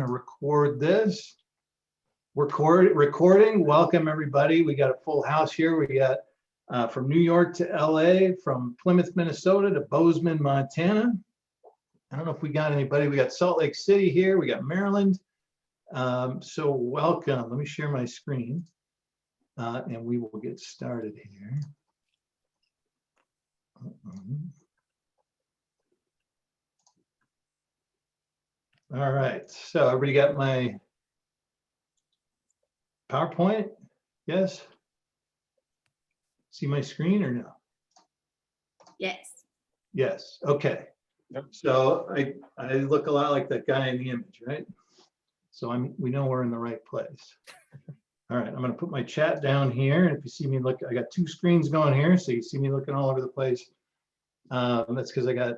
to record this. Recording. Welcome, everybody. We got a full house here. We got from New York to LA, from Plymouth, Minnesota to Bozeman, Montana. I don't know if we got anybody. We got Salt Lake City here. We got Maryland. So welcome. Let me share my screen and we will get started here. All right. So everybody got my PowerPoint? Yes. See my screen or no? Yes. Yes. Okay. Yep. So I look a lot like that guy in the image, right? So we know we're in the right place. All right, I'm going to put my chat down here, and if you see me look, I got two screens going here, so you see me looking all over the place. That's because I got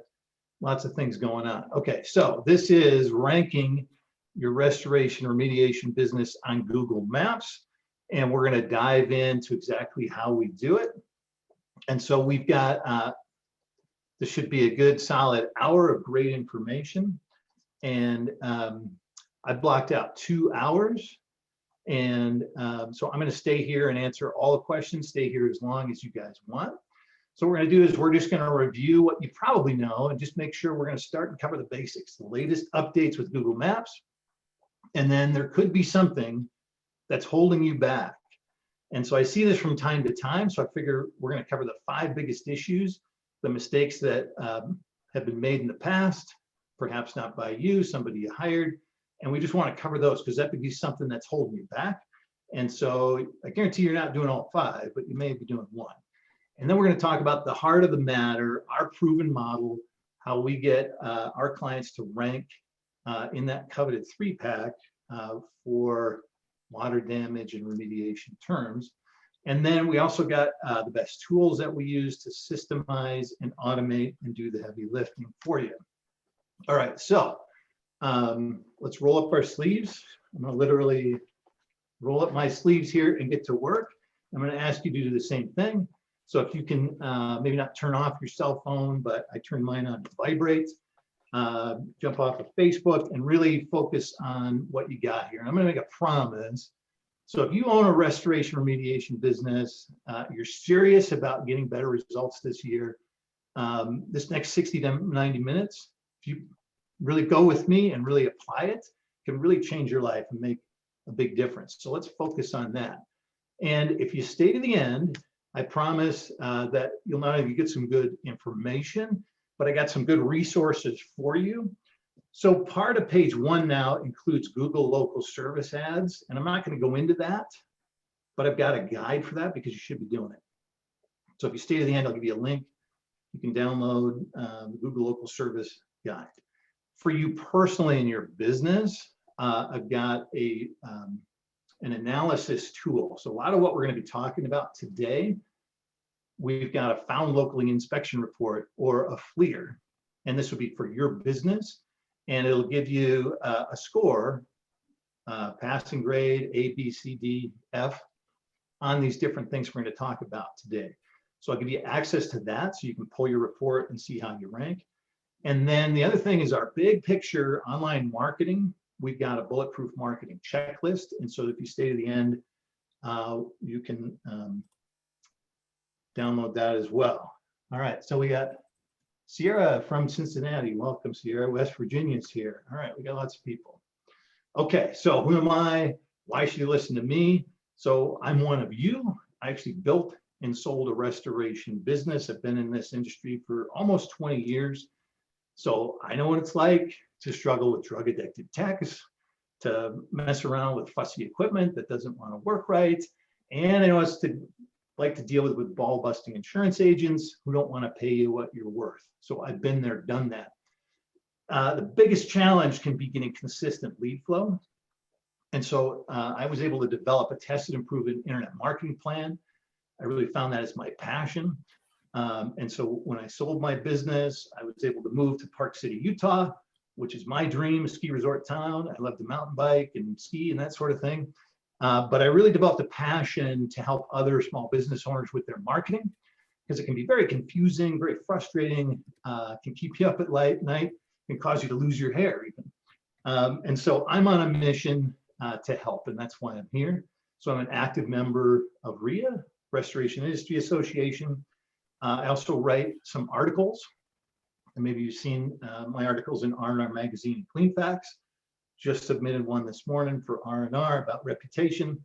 lots of things going on. Okay, so this is ranking your restoration remediation business on Google Maps, and we're going to dive into exactly how we do it. And so we've got this should be a good solid hour of great information, and I blocked out 2 hours. And so I'm going to stay here and answer all the questions, stay here as long as you guys want. So what we're going to do is we're just going to review what you probably know and just make sure we're going to start and cover the basics, the latest updates with Google Maps. And then there could be something that's holding you back. And so I see this from time to time. So I figure we're going to cover the 5 biggest issues, the mistakes that have been made in the past, perhaps not by you, somebody you hired. And we just want to cover those because that could be something that's holding you back. And so I guarantee you're not doing all 5, but you may be doing 1. And then we're going to talk about the heart of the matter, our proven model, how we get our clients to rank in that coveted 3-pack for water damage and remediation terms. And then we also got the best tools that we use to systemize and automate and do the heavy lifting for you. All right, so let's roll up our sleeves. I'm going to literally roll up my sleeves here and get to work. I'm going to ask you to do the same thing. So if you can maybe not turn off your cell phone, but I turn mine on to vibrate, jump off of Facebook and really focus on what you got here. And I'm going to make a promise. So if you own a restoration remediation business, you're serious about getting better results this year, this next 60 to 90 minutes, if you really go with me and really apply it, can really change your life and make a big difference. So let's focus on that. And if you stay to the end, I promise that you'll not only get some good information, but I got some good resources for you. So part of page 1 now includes Google local service ads, and I'm not going to go into that, but I've got a guide for that because you should be doing it. So if you stay to the end, I'll give you a link. You can download the Google local service guide. For you personally in your business, I've got an analysis tool. So a lot of what we're going to be talking about today, we've got a found locally inspection report or a FLIR, and this would be for your business, and it'll give you a score, passing grade, A, B, C, D, F, on these different things we're going to talk about today. So I'll give you access to that so you can pull your report and see how you rank. And then the other thing is our big picture online marketing. We've got a Bulletproof marketing checklist. And so if you stay to the end, you can download that as well. All right, so we got Sierra from Cincinnati. Welcome, Sierra. West Virginia's here. All right, we got lots of people. Okay, so who am I? Why should you listen to me? So I'm one of you. I actually built and sold a restoration business. I've been in this industry for almost 20 years. So I know what it's like to struggle with drug addicted techs, to mess around with fussy equipment that doesn't want to work right. And I know it's like to deal with ball busting insurance agents who don't want to pay you what you're worth. So I've been there, done that. The biggest challenge can be getting consistent lead flow. And so I was able to develop a tested and proven internet marketing plan. I really found that as my passion. And so when I sold my business, I was able to move to Park City, Utah, which is my dream, a ski resort town. I love to mountain bike and ski and that sort of thing. But I really developed a passion to help other small business owners with their marketing, because it can be very confusing, very frustrating, can keep you up at night, can cause you to lose your hair even. And so I'm on a mission to help, and that's why I'm here. So I'm an active member of RIA, Restoration Industry Association. I also write some articles, and maybe you've seen my articles in R&R Magazine and Clean Facts. Just submitted one this morning for R&R about reputation.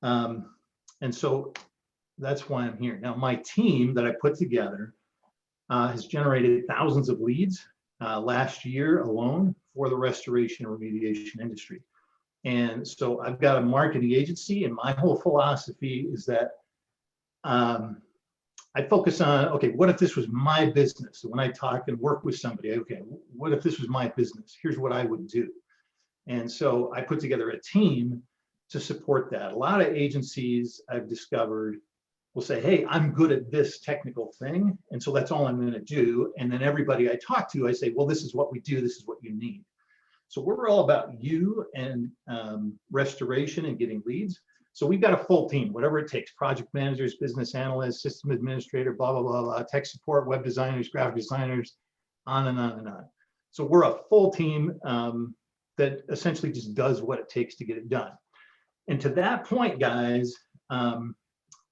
And so that's why I'm here. Now, my team that I put together has generated thousands of leads last year alone for the restoration and remediation industry. And so I've got a marketing agency, and my whole philosophy is that I focus on, okay, what if this was my business? So when I talk and work with somebody, okay, what if this was my business? Here's what I would do. And so I put together a team to support that. A lot of agencies I've discovered will say, hey, I'm good at this technical thing, and so that's all I'm going to do. And then everybody I talk to, I say, well, this is what we do. This is what you need. So we're all about you and restoration and getting leads. So we've got a full team, whatever it takes: project managers, business analysts, system administrator, blah, blah, blah, blah, tech support, web designers, graphic designers, on and on and on. So we're a full team that essentially just does what it takes to get it done. And to that point, guys, a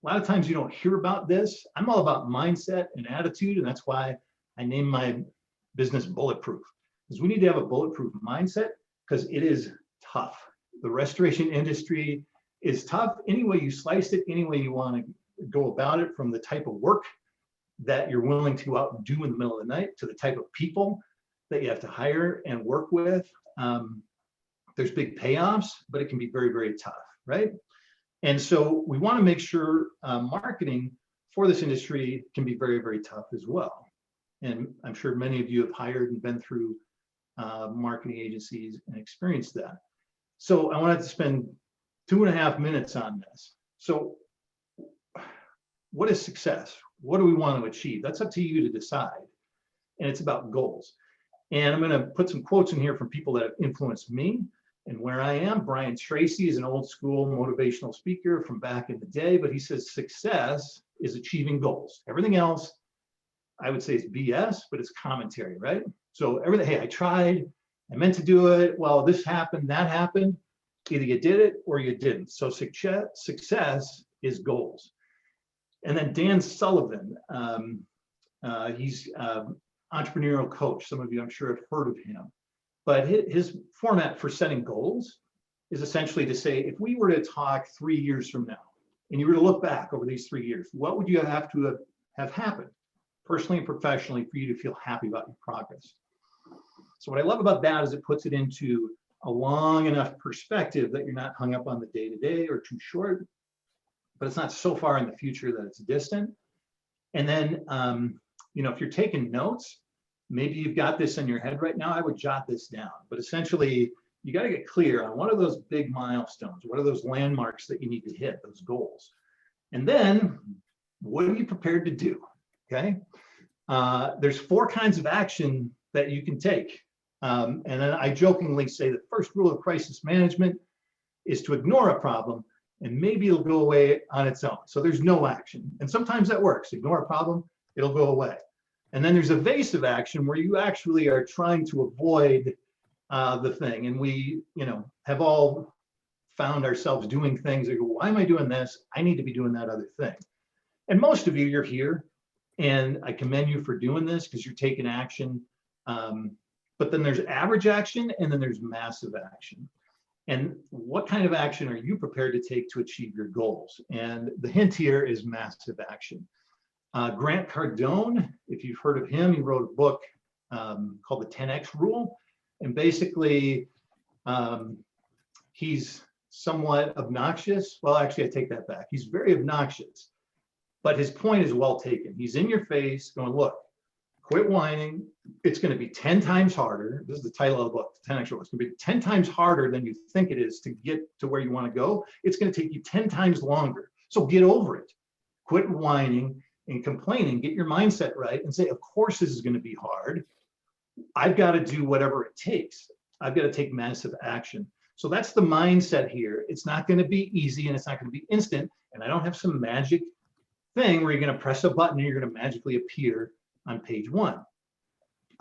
lot of times you don't hear about this. I'm all about mindset and attitude, and that's why I named my business Bulletproof, because we need to have a bulletproof mindset, because it is tough. The restoration industry is tough. Any way you slice it, any way you want to go about it, from the type of work that you're willing to out and do in the middle of the night to the type of people that you have to hire and work with. There's big payoffs, but it can be very, very tough, right? And so we want to make sure marketing for this industry can be very, very tough as well. And I'm sure many of you have hired and been through marketing agencies and experienced that. So I wanted to spend 2.5 minutes on this. So what is success? What do we want to achieve? That's up to you to decide. And it's about goals. And I'm going to put some quotes in here from people that have influenced me and where I am. Brian Tracy is an old school motivational speaker from back in the day, but he says success is achieving goals. Everything else, I would say, is BS, but it's commentary, right? So everything, hey, I tried, I meant to do it. Well, this happened, that happened. Either you did it or you didn't. So success is goals. And then Dan Sullivan, he's entrepreneurial coach. Some of you, I'm sure, have heard of him. But his format for setting goals is essentially to say, if we were to talk 3 years from now, and you were to look back over these 3 years, what would you have to have happened personally and professionally for you to feel happy about your progress? So what I love about that is it puts it into a long enough perspective that you're not hung up on the day-to-day or too short, but it's not so far in the future that it's distant. And then, if you're taking notes, maybe you've got this in your head right now, I would jot this down. But essentially, you got to get clear on what are those big milestones? What are those landmarks that you need to hit, those goals? And then, what are you prepared to do? Okay. There's 4 kinds of action that you can take. And then I jokingly say the first rule of crisis management is to ignore a problem, and maybe it'll go away on its own. So there's no action. And sometimes that works. Ignore a problem, it'll go away. And then there's evasive action, where you actually are trying to avoid the thing. And we, have all found ourselves doing things that go, why am I doing this? I need to be doing that other thing. And most of you, you're here, and I commend you for doing this because you're taking action. But then there's average action, and then there's massive action. And what kind of action are you prepared to take to achieve your goals? And the hint here is massive action. Grant Cardone, if you've heard of him, he wrote a book called the 10X Rule. And basically, he's somewhat obnoxious. Well, actually, I take that back. He's very obnoxious, but his point is well taken. He's in your face going, look, quit whining. It's going to be 10 times harder. This is the title of the book, the 10X Rule. It's going to be 10 times harder than you think it is to get to where you want to go. It's going to take you 10 times longer. So get over it. Quit whining and complaining. Get your mindset right and say, of course, this is going to be hard. I've got to do whatever it takes. I've got to take massive action. So that's the mindset here. It's not going to be easy, and it's not going to be instant. And I don't have some magic thing where you're going to press a button and you're going to magically appear on page 1.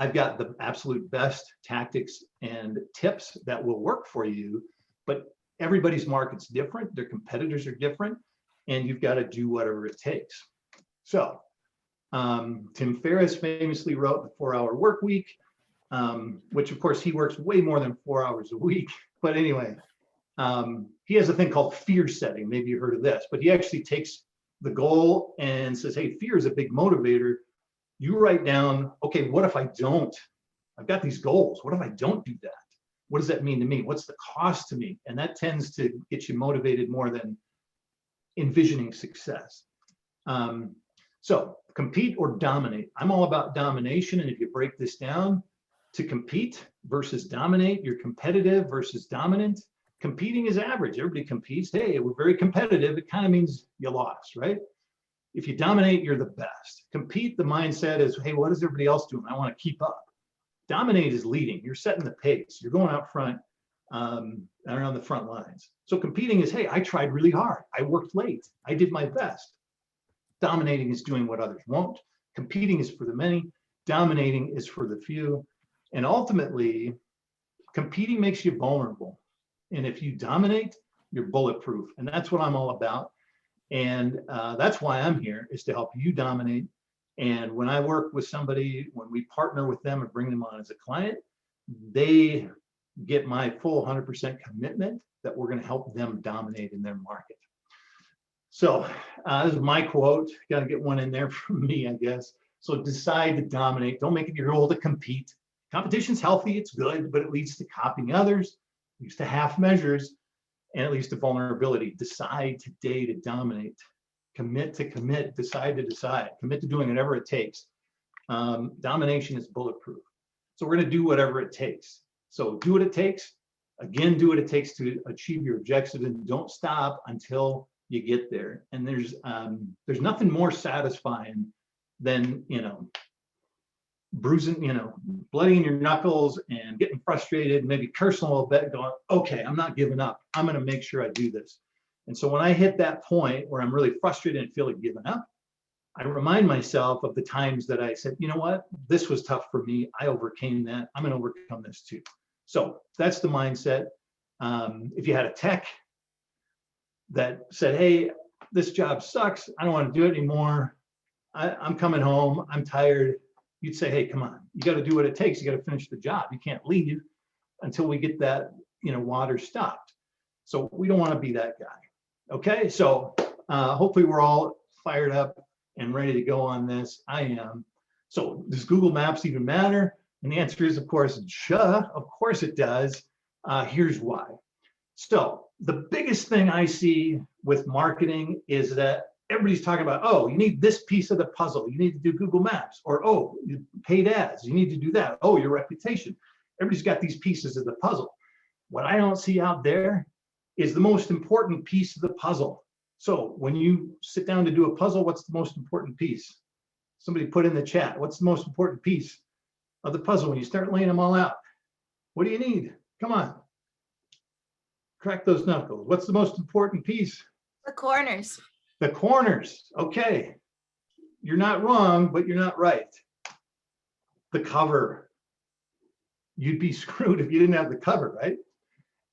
I've got the absolute best tactics and tips that will work for you, but everybody's market's different, their competitors are different, and you've got to do whatever it takes. So Tim Ferriss famously wrote The 4-Hour Work Week, which of course he works way more than 4 hours a week. But anyway, he has a thing called fear setting. Maybe you heard of this, but he actually takes the goal and says, hey, fear is a big motivator. You write down, okay, what if I don't? I've got these goals. What if I don't do that? What does that mean to me? What's the cost to me? And that tends to get you motivated more than envisioning success. So compete or dominate. I'm all about domination. And if you break this down to compete versus dominate, you're competitive versus dominant. Competing is average. Everybody competes. Hey, we're very competitive. It kind of means you lost, right? If you dominate, you're the best. Compete, the mindset is, hey, what is everybody else doing? I want to keep up. Dominate is leading. You're setting the pace. You're going out front and on the front lines. So competing is, hey, I tried really hard. I worked late. I did my best. Dominating is doing what others won't. Competing is for the many. Dominating is for the few. And ultimately, competing makes you vulnerable. And if you dominate, you're bulletproof. And that's what I'm all about. And that's why I'm here, is to help you dominate. And when I work with somebody, when we partner with them and bring them on as a client, they get my full 100% commitment that we're going to help them dominate in their market. So this is my quote. Got to get one in there from me, I guess. So decide to dominate. Don't make it your goal to compete. Competition's healthy. It's good, but it leads to copying others, leads to half measures, and it leads to vulnerability. Decide today to dominate. Commit to commit. Decide to decide. Commit to doing whatever it takes. Domination is bulletproof. So we're going to do whatever it takes. So do what it takes. Again, do what it takes to achieve your objectives, and don't stop until you get there. And there's nothing more satisfying than, bruising, bloodying your knuckles and getting frustrated, maybe cursing a little bit, going, okay, I'm not giving up. I'm going to make sure I do this. And so when I hit that point where I'm really frustrated and feel like giving up, I remind myself of the times that I said, you know what, this was tough for me. I overcame that. I'm going to overcome this too. So that's the mindset. If you had a tech that said, hey, this job sucks, I don't want to do it anymore, I'm coming home, I'm tired, you'd say, hey, come on, you got to do what it takes. You got to finish the job. You can't leave until we get that, water stopped. So we don't want to be that guy. Okay, so hopefully we're all fired up and ready to go on this. I am. So does Google Maps even matter? And the answer is, of course, of course it does. Here's why. So the biggest thing I see with marketing is that everybody's talking about, oh, you need this piece of the puzzle. You need to do Google Maps, or, oh, paid ads. You need to do that. Oh, your reputation. Everybody's got these pieces of the puzzle. What I don't see out there is the most important piece of the puzzle. So when you sit down to do a puzzle, what's the most important piece? Somebody put in the chat, what's the most important piece of the puzzle when you start laying them all out? What do you need? Come on. Crack those knuckles. What's the most important piece? The corners. The corners. Okay. You're not wrong, but you're not right. The cover. You'd be screwed if you didn't have the cover, right?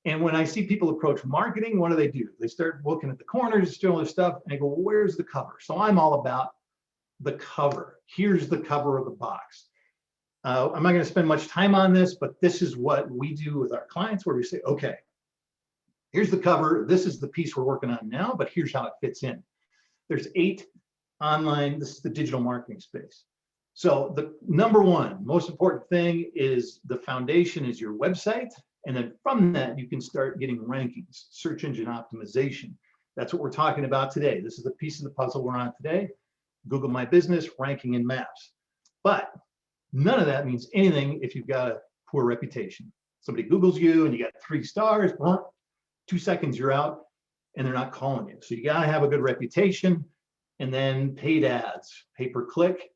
And when I see people approach marketing, what do? They start looking at the corners, doing all this stuff, and they go, well, where's the cover? So I'm all about the cover. Here's the cover of the box. I'm not going to spend much time on this, but this is what we do with our clients, where we say, okay, here's the cover. This is the piece we're working on now, but here's how it fits in. There's 8 online, this is the digital marketing space. So the number one, most important thing is the foundation is your website. And then from that, you can start getting rankings, search engine optimization. That's what we're talking about today. This is the piece of the puzzle we're on today. Google My Business, ranking in maps. But none of that means anything if you've got a poor reputation. Somebody Googles you and you got 3 stars, well, 2 seconds you're out and they're not calling you. So you got to have a good reputation. And then paid ads, pay-per-click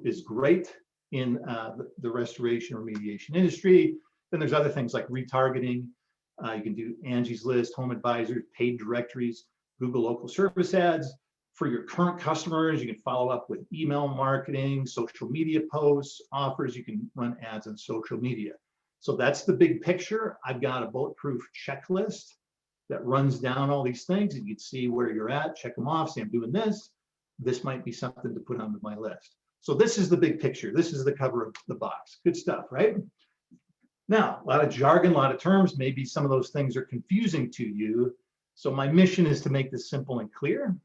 is great in the restoration remediation industry. Then there's other things like retargeting. You can do Angie's List, Home Advisors, paid directories, Google local service ads, For your current customers, you can follow up with email marketing, social media posts, offers. You can run ads on social media. So that's the big picture. I've got a bulletproof checklist that runs down all these things, and you can see where you're at, check them off, say I'm doing this. This might be something to put onto my list. So this is the big picture. This is the cover of the box. Good stuff, right? Now, a lot of jargon, a lot of terms. Maybe some of those things are confusing to you. So my mission is to make this simple and clear.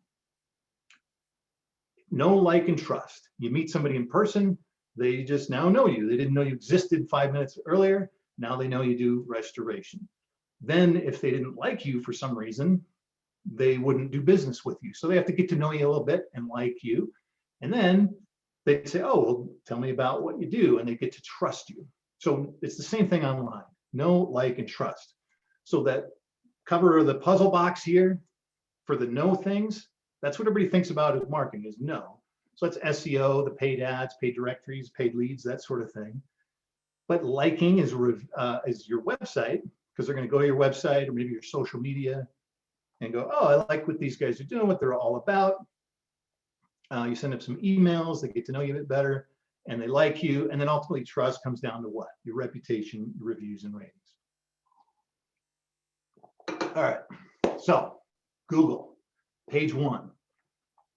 Know, like, and trust. You meet somebody in person, they just now know you. They didn't know you existed 5 minutes earlier. Now they know you do restoration. Then if they didn't like you for some reason, they wouldn't do business with you. So they have to get to know you a little bit and like you. And then they say, oh, well, tell me about what you do. And they get to trust you. So it's the same thing online. Know, like, and trust. So that cover of the puzzle box here for the know things, that's what everybody thinks about as marketing is know. So that's SEO, the paid ads, paid directories, paid leads, that sort of thing. But liking is your website, because they're going to go to your website or maybe your social media and go, oh, I like what these guys are doing, what they're all about. You send them some emails, they get to know you a bit better, and they like you. And then ultimately trust comes down to what? Your reputation, your reviews, and ratings. All right, so Google, page 1.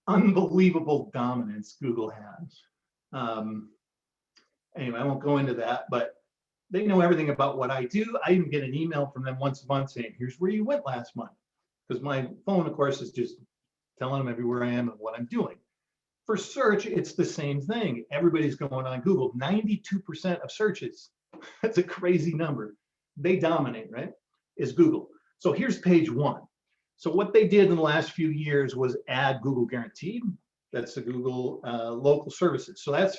Unbelievable dominance Google has. Anyway, I won't go into that, but they know everything about what I do. I even get an email from them once a month saying, here's where you went last month. Because my phone, of course, is just telling them everywhere I am and what I'm doing. For search, it's the same thing. Everybody's going on Google. 92% of searches, that's a crazy number. They dominate, right? Is Google. So here's page 1. So what they did in the last few years was add Google Guaranteed. That's the Google local services. So that's,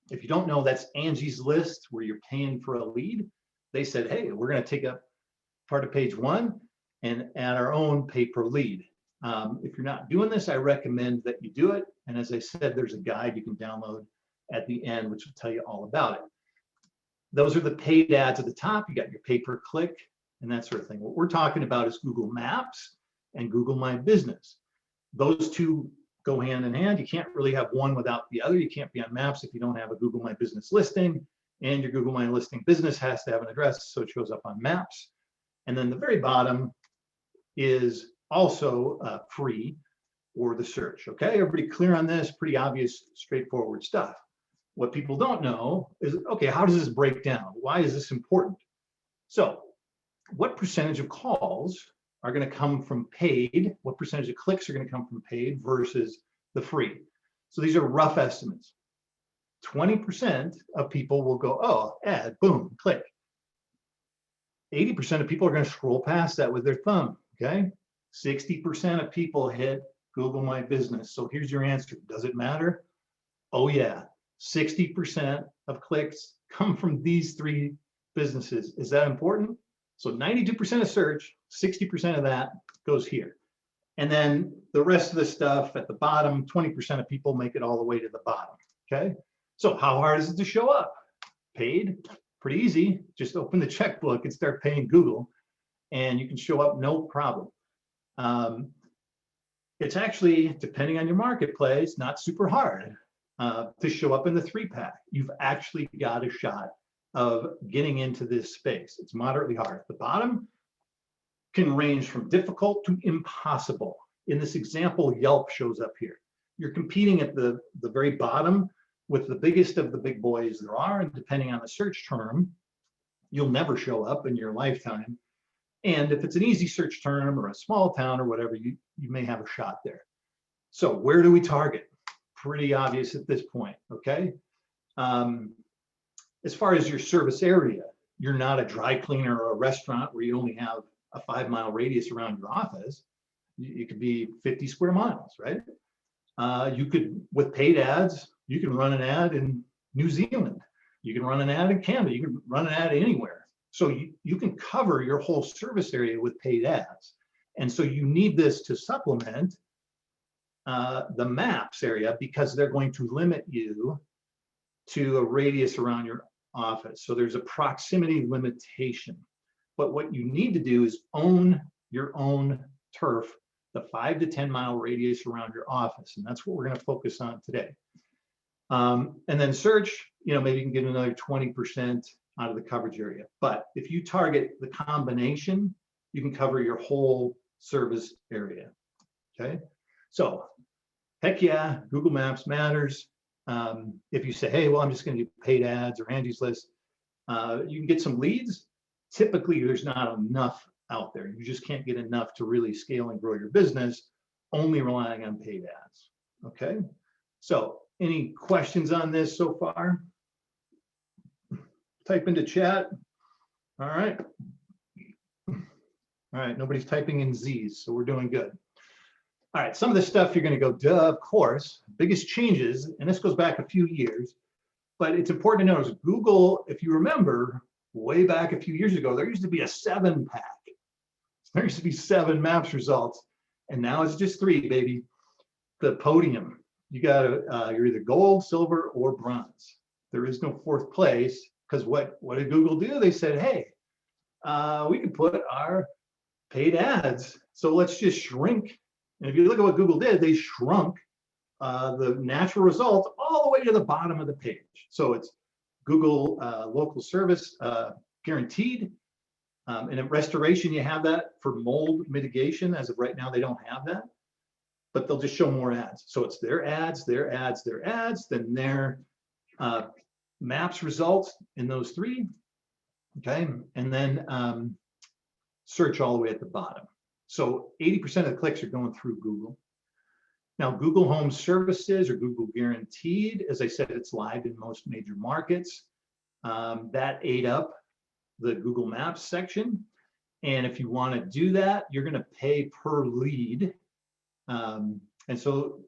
if you don't know, that's Angie's List where you're paying for a lead. They said, hey, we're going to take up part of page 1 and add our own pay per lead. If you're not doing this, I recommend that you do it. And as I said, there's a guide you can download at the end, which will tell you all about it. Those are the paid ads at the top. You got your pay per click and that sort of thing. What we're talking about is Google Maps and Google My Business. Those two go hand in hand. You can't really have one without the other. You can't be on Maps if you don't have a Google My Business listing, and your Google My Listing business has to have an address so it shows up on Maps. And then the very bottom is also free or the search. Okay, everybody clear on this? Pretty obvious, straightforward stuff. What people don't know is, okay, how does this break down? Why is this important? So what percentage of calls are going to come from paid? What percentage of clicks are going to come from paid versus the free? So these are rough estimates. 20% of people will go, oh, ad, boom, click. 80% of people are going to scroll past that with their thumb, okay? 60% of people hit Google My Business. So here's your answer. Does it matter? Oh yeah, 60% of clicks come from these 3 businesses. Is that important? So 92% of search, 60% of that goes here. And then the rest of the stuff at the bottom, 20% of people make it all the way to the bottom, okay? So how hard is it to show up? Paid, pretty easy. Just open the checkbook and start paying Google, and you can show up no problem. It's actually, depending on your marketplace, not super hard to show up in the 3-pack. You've actually got a shot of getting into this space. It's moderately hard. The bottom can range from difficult to impossible. In this example, Yelp shows up here. You're competing at the very bottom with the biggest of the big boys there are, and depending on the search term, you'll never show up in your lifetime. And if it's an easy search term or a small town or whatever, you may have a shot there. So where do we target? Pretty obvious at this point, okay? As far as your service area, you're not a dry cleaner or a restaurant where you only have a 5-mile radius around your office. You could be 50 square miles, right? You could, with paid ads, you can run an ad in New Zealand. You can run an ad in Canada. You can run an ad anywhere. So you can cover your whole service area with paid ads. And so you need this to supplement the maps area, because they're going to limit you to a radius around your office. So there's a proximity limitation. But what you need to do is own your own turf the 5 to 10 mile radius around your office. And that's what we're going to focus on today. And then search, maybe you can get another 20% out of the coverage area. But if you target the combination, you can cover your whole service area. Okay. So heck yeah, Google Maps matters. If you say, hey, well, I'm just going to do paid ads or Angie's List, you can get some leads. Typically, there's not enough out there. You just can't get enough to really scale and grow your business, only relying on paid ads. Okay. So any questions on this so far? Type into chat. All right. All right. Nobody's typing in Z's, so we're doing good. All right, some of this stuff you're going to go, duh, of course. Biggest changes, and this goes back a few years, but it's important to know is Google, if you remember, way back a few years ago, there used to be a 7-pack. There used to be 7 maps results, and now it's just 3, baby. The podium, you got to, you're either gold, silver, or bronze. There is no 4th place, because what did Google do? They said, hey, we can put our paid ads, so let's just shrink. And if you look at what Google did, they shrunk the natural results all the way to the bottom of the page. So it's Google local service guaranteed. And in restoration, you have that for mold mitigation. As of right now, they don't have that, but they'll just show more ads. So it's their ads, their ads, their ads, then their maps results in those 3. Okay. And then search all the way at the bottom. So 80% of the clicks are going through Google. Now, Google Home Services or Google Guaranteed, as I said, it's live in most major markets. That ate up the Google Maps section. And if you want to do that, you're going to pay per lead. And so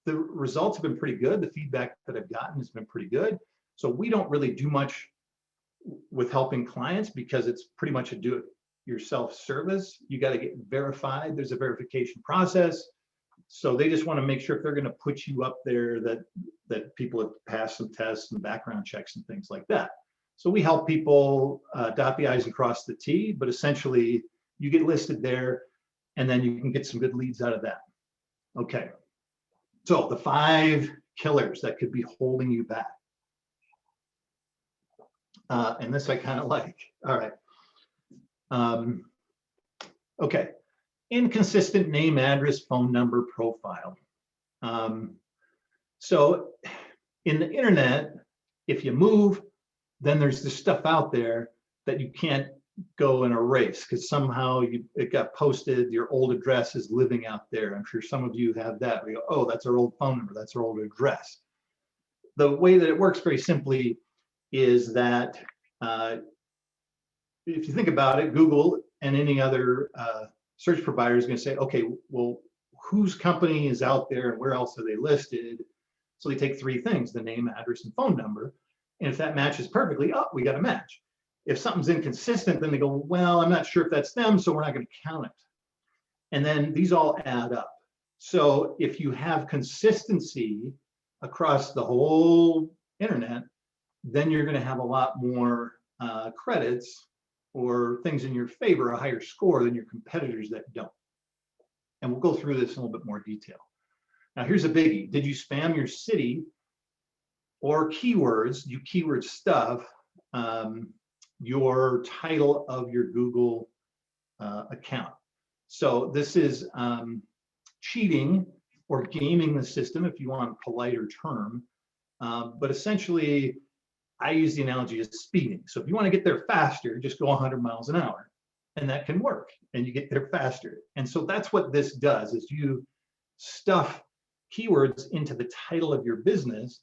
the results have been pretty good. The feedback that I've gotten has been pretty good. So we don't really do much with helping clients because it's pretty much a do-it-yourself service. You got to get verified. There's a verification process. So they just want to make sure if they're going to put you up there that people have passed some tests and background checks and things like that. So we help people dot the I's and cross the T, but essentially you get listed there and then you can get some good leads out of that. Okay. So the 5 killers that could be holding you back. And this I kind of like. All right. Okay. Inconsistent name, address, phone number, profile. So in the internet, if you move, then there's this stuff out there that you can't go and erase because somehow it got posted, your old address is living out there. I'm sure some of you have that. We go, oh, that's our old phone number, that's our old address. The way that it works very simply is that if you think about it, Google and any other search provider is going to say, okay, well, whose company is out there and where else are they listed? So they take 3 things, the name, address, and phone number. And if that matches perfectly, oh, we got a match. If something's inconsistent, then they go, well, I'm not sure if that's them, so we're not going to count it. And then these all add up. So if you have consistency across the whole internet, then you're going to have a lot more credits or things in your favor, a higher score than your competitors that don't. And we'll go through this in a little bit more detail. Now, here's a biggie. Did you spam your city or keywords, you keyword stuff, your title of your Google account? So this is cheating or gaming the system, if you want a politer term. But essentially, I use the analogy of speeding. So if you want to get there faster, just go 100 miles an hour, and that can work, and you get there faster. And so that's what this does, is you stuff keywords into the title of your business,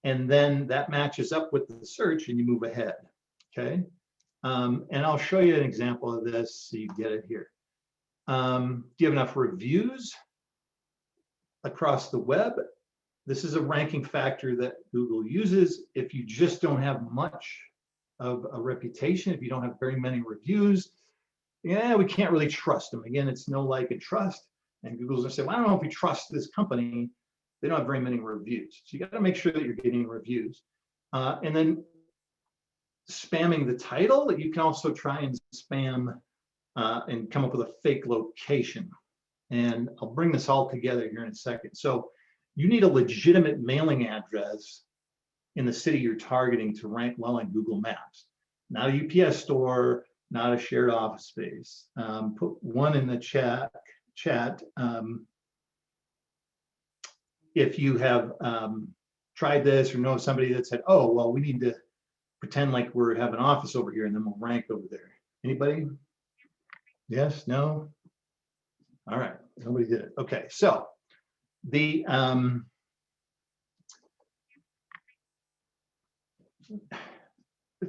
and then that matches up with the search, and you move ahead, okay? And I'll show you an example of this so you get it here. Do you have enough reviews across the web? This is a ranking factor that Google uses. If you just don't have much of a reputation, if you don't have very many reviews, yeah, we can't really trust them. Again, it's no like and trust. And Google's gonna say, well, I don't know if we trust this company. They don't have very many reviews. So you got to make sure that you're getting reviews. And then spamming the title, you can also try and spam and come up with a fake location. And I'll bring this all together here in a second. So you need a legitimate mailing address in the city you're targeting to rank well on Google Maps. Not a UPS store, not a shared office space. Put one in the chat. If you have tried this or know somebody that said, oh, well, we need to pretend like we have an office over here and then we'll rank over there. Anybody? Yes, no? All right, nobody did it. Okay, so the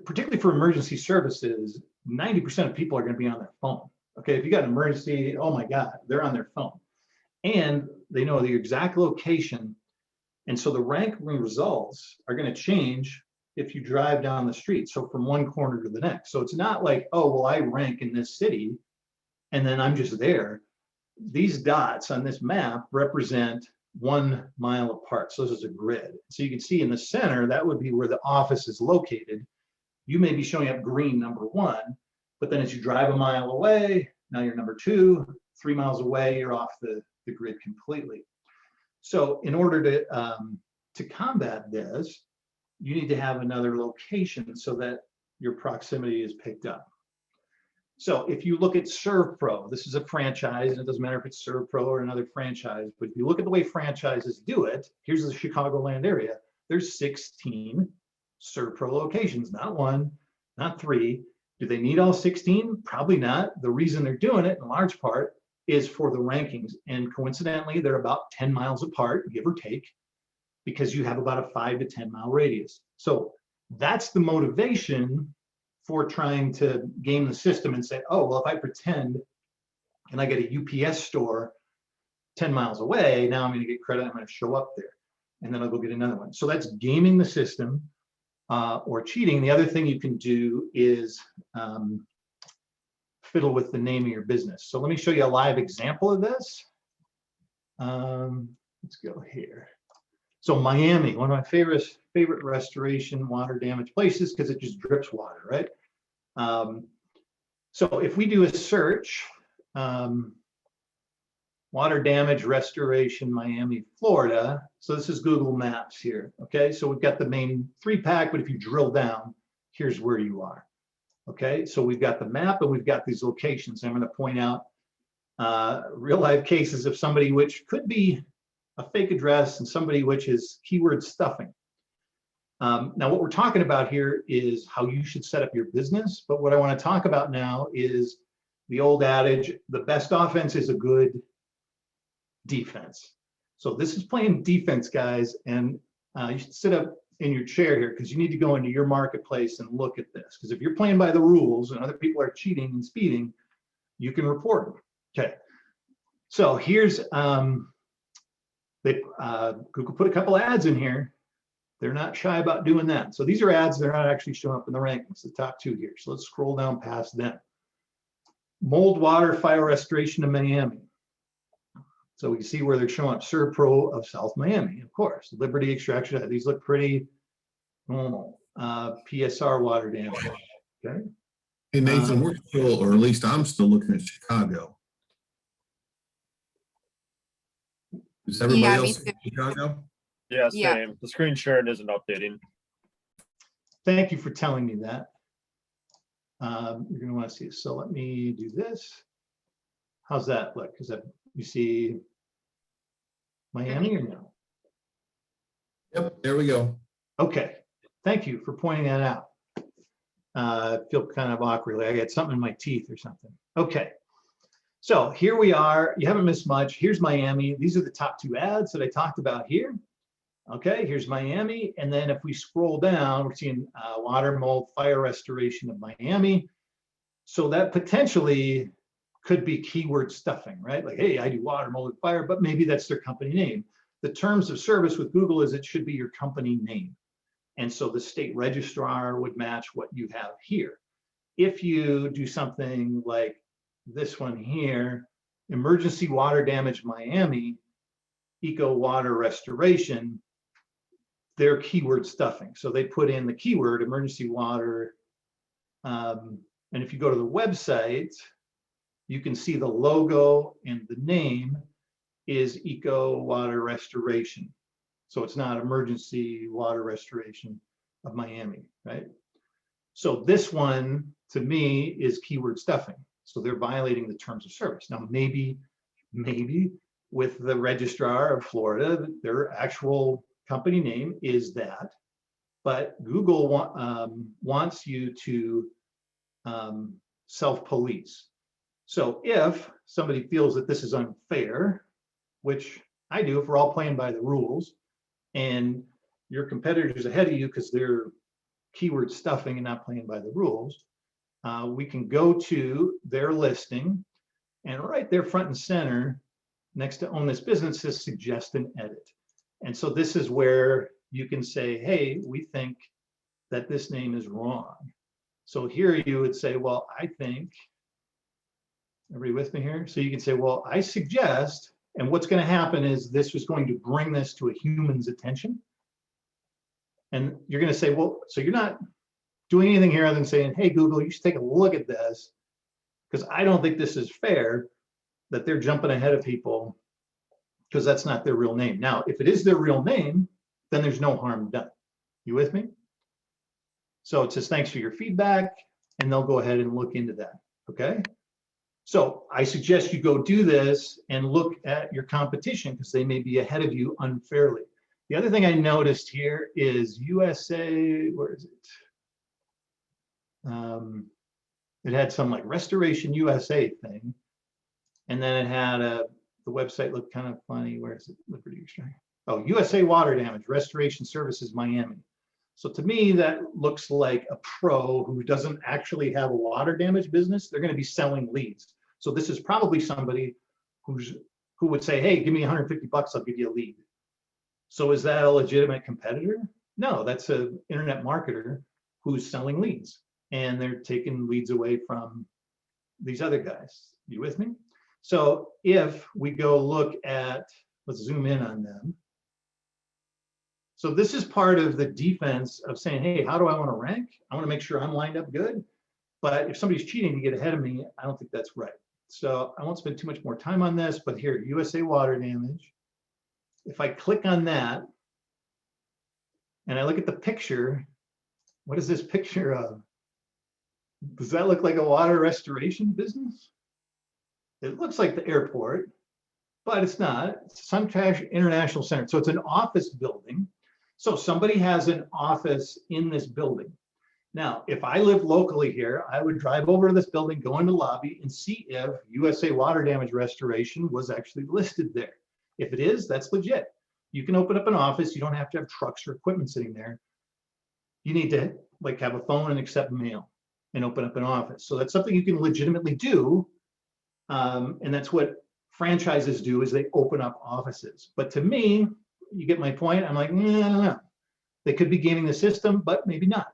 particularly for emergency services, 90% of people are going to be on their phone. Okay, if you got an emergency, oh my God, they're on their phone. And they know the exact location. And so the ranking results are going to change if you drive down the street. So from one corner to the next. So it's not like, oh, well, I rank in this city and then I'm just there. These dots on this map represent 1 mile apart. So this is a grid. So you can see in the center, that would be where the office is located. You may be showing up green, number 1, but then as you drive a mile away, now you're number 2, 3 miles away, you're off the grid completely. So in order to combat this, you need to have another location so that your proximity is picked up. So if you look at ServPro, this is a franchise, and it doesn't matter if it's ServPro or another franchise, but if you look at the way franchises do it, here's the Chicagoland area, there's 16 ServPro locations, not 1, not 3. Do they need all 16? Probably not. The reason they're doing it in large part is for the rankings. And coincidentally, they're about 10 miles apart, give or take, because you have about a 5 to 10 mile radius. So that's the motivation for trying to game the system and say, oh, well, if I pretend and I get a UPS store 10 miles away, now I'm going to get credit, I'm going to show up there, and then I'll go get another one. So that's gaming the system or cheating. The other thing you can do is fiddle with the name of your business. So let me show you a live example of this. Let's go here. So Miami, one of my favorite restoration water damage places because it just drips water, right? So if we do a search, water damage restoration, Miami, Florida. So this is Google Maps here. Okay, so we've got the main 3-pack, but if you drill down, here's where you are. Okay, so we've got the map and we've got these locations. I'm going to point out real life cases of somebody which could be a fake address and somebody which is keyword stuffing. Now, what we're talking about here is how you should set up your business. But what I want to talk about now is the old adage, the best offense is a good defense. So this is playing defense, guys. And you should sit up in your chair here because you need to go into your marketplace and look at this. Because if you're playing by the rules and other people are cheating and speeding, you can report them. Okay. So here's, Google put a couple ads in here. They're not shy about doing that. So these are ads, they're not actually showing up in the rankings, the top 2 here. So let's scroll down past them. Mold water fire restoration in Miami. So we can see where they're showing up. ServPro of South Miami, of course. Liberty extraction, these look pretty normal. PSR water damage, okay? Hey, Nathan, we're still, or at least I'm still looking at Chicago. Is everybody else in Chicago? Yeah, Yeah. same. The screen sharing isn't updating. Thank you for telling me that. You're going to want to see it. So let me do this. How's that look? Is that, you see Miami or no? Yep, there we go. Okay, thank you for pointing that out. I feel kind of awkwardly. I got something in my teeth or something. Okay, so here we are. You haven't missed much. Here's Miami. These are the top 2 ads that I talked about here. Okay, here's Miami. And then if we scroll down, we're seeing water, mold, fire restoration of Miami. So that potentially could be keyword stuffing, right? Like, hey, I do water, mold, and fire, but maybe that's their company name. The terms of service with Google is it should be your company name. And so the state registrar would match what you have here. If you do something like this one here, emergency water damage Miami, eco water restoration, they're keyword stuffing. So they put in the keyword emergency water. And if you go to the website, you can see the logo and the name is Eco Water Restoration. So it's not Emergency Water Restoration of Miami, right? So this one, to me, is keyword stuffing. So they're violating the terms of service. Now, maybe with the registrar of Florida, their actual company name is that, but Google wants you to self-police. So if somebody feels that this is unfair, which I do if we're all playing by the rules, and your competitor's ahead of you because they're keyword stuffing and not playing by the rules, we can go to their listing, and right there front and center next to own this business is suggest and edit. And so this is where you can say, hey, we think that this name is wrong. So here you would say, well, I think, everybody with me here? So you can say, well, I suggest, and what's going to happen is this is going to bring this to a human's attention. And you're going to say, well, so you're not doing anything here other than saying, hey, Google, you should take a look at this because I don't think this is fair that they're jumping ahead of people because that's not their real name. Now, if it is their real name, then there's no harm done. You with me? So it says, thanks for your feedback, and they'll go ahead and look into that, okay? So I suggest you go do this and look at your competition because they may be ahead of you unfairly. The other thing I noticed here is USA, where is it? It had some like Restoration USA thing. And then it had the website looked kind of funny. Where is it? Liberty Extract. Oh, USA Water Damage, Restoration Services, Miami. So to me, that looks like a pro who doesn't actually have a water damage business. They're going to be selling leads. So this is probably somebody who would say, hey, give me 150 bucks, I'll give you a lead. So is that a legitimate competitor? No, that's an internet marketer who's selling leads. And they're taking leads away from these other guys. You with me? So if we go look at, let's zoom in on them. So this is part of the defense of saying, hey, how do I want to rank? I want to make sure I'm lined up good. But if somebody's cheating to get ahead of me, I don't think that's right. So I won't spend too much more time on this, but here, USA Water Damage. If I click on that and I look at the picture, what is this picture of? Does that look like a water restoration business? It looks like the airport, but it's not. It's Suntrash International Center. So it's an office building. So somebody has an office in this building. Now, if I live locally here, I would drive over to this building, go into the lobby and see if USA Water Damage Restoration was actually listed there. If it is, that's legit. You can open up an office. You don't have to have trucks or equipment sitting there. You need to like have a phone and accept mail and open up an office. So that's something you can legitimately do. And that's what franchises do is they open up offices. But to me, you get my point. I'm like, no. They could be gaming the system, but maybe not.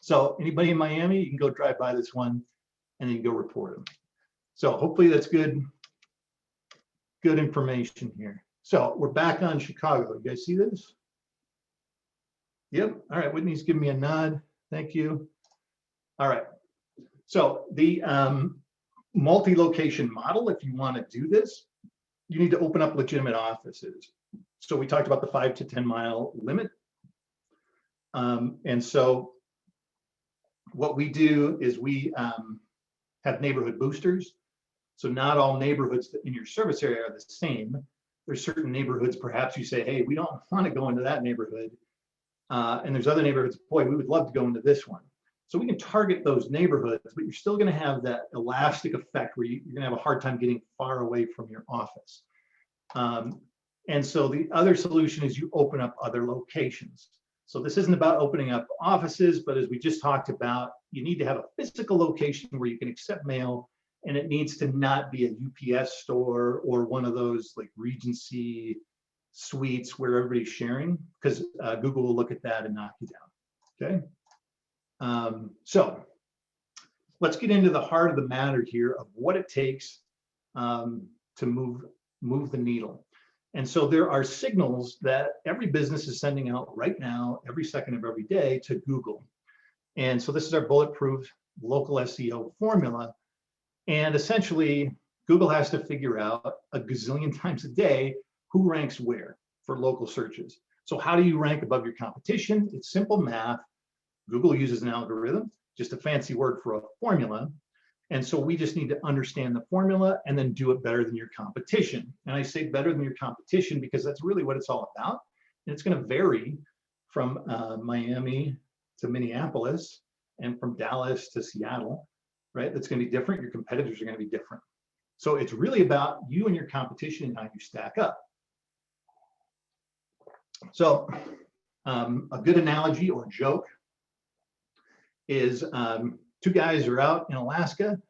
So anybody in Miami, you can go drive by this one and then you go report them. So hopefully that's good information here. So we're back on Chicago. You guys see this? Yep. All right. Whitney's giving me a nod. Thank you. All right. So the multi-location model, if you want to do this, you need to open up legitimate offices. So we talked about the 5 to 10 mile limit. And so what we do is we have neighborhood boosters. So not all neighborhoods in your service area are the same. There's certain neighborhoods, perhaps you say, hey, we don't want to go into that neighborhood. And there's other neighborhoods, boy, we would love to go into this one. So we can target those neighborhoods, but you're still going to have that elastic effect where you're going to have a hard time getting far away from your office. And so the other solution is you open up other locations. So this isn't about opening up offices, but as we just talked about, you need to have a physical location where you can accept mail, and it needs to not be a UPS store or one of those like Regency suites where everybody's sharing, because Google will look at that and knock you down, okay? So let's get into the heart of the matter here of what it takes to move the needle. And so there are signals that every business is sending out right now, every second of every day to Google. And so this is our Bulletproof local SEO formula. And essentially, Google has to figure out a gazillion times a day who ranks where for local searches. So how do you rank above your competition? It's simple math. Google uses an algorithm, just a fancy word for a formula. And so we just need to understand the formula and then do it better than your competition. And I say better than your competition because that's really what it's all about. And it's going to vary from Miami to Minneapolis and from Dallas to Seattle, right? That's going to be different. Your competitors are going to be different. So it's really about you and your competition and how you stack up. So a good analogy or joke is two guys are out in Alaska,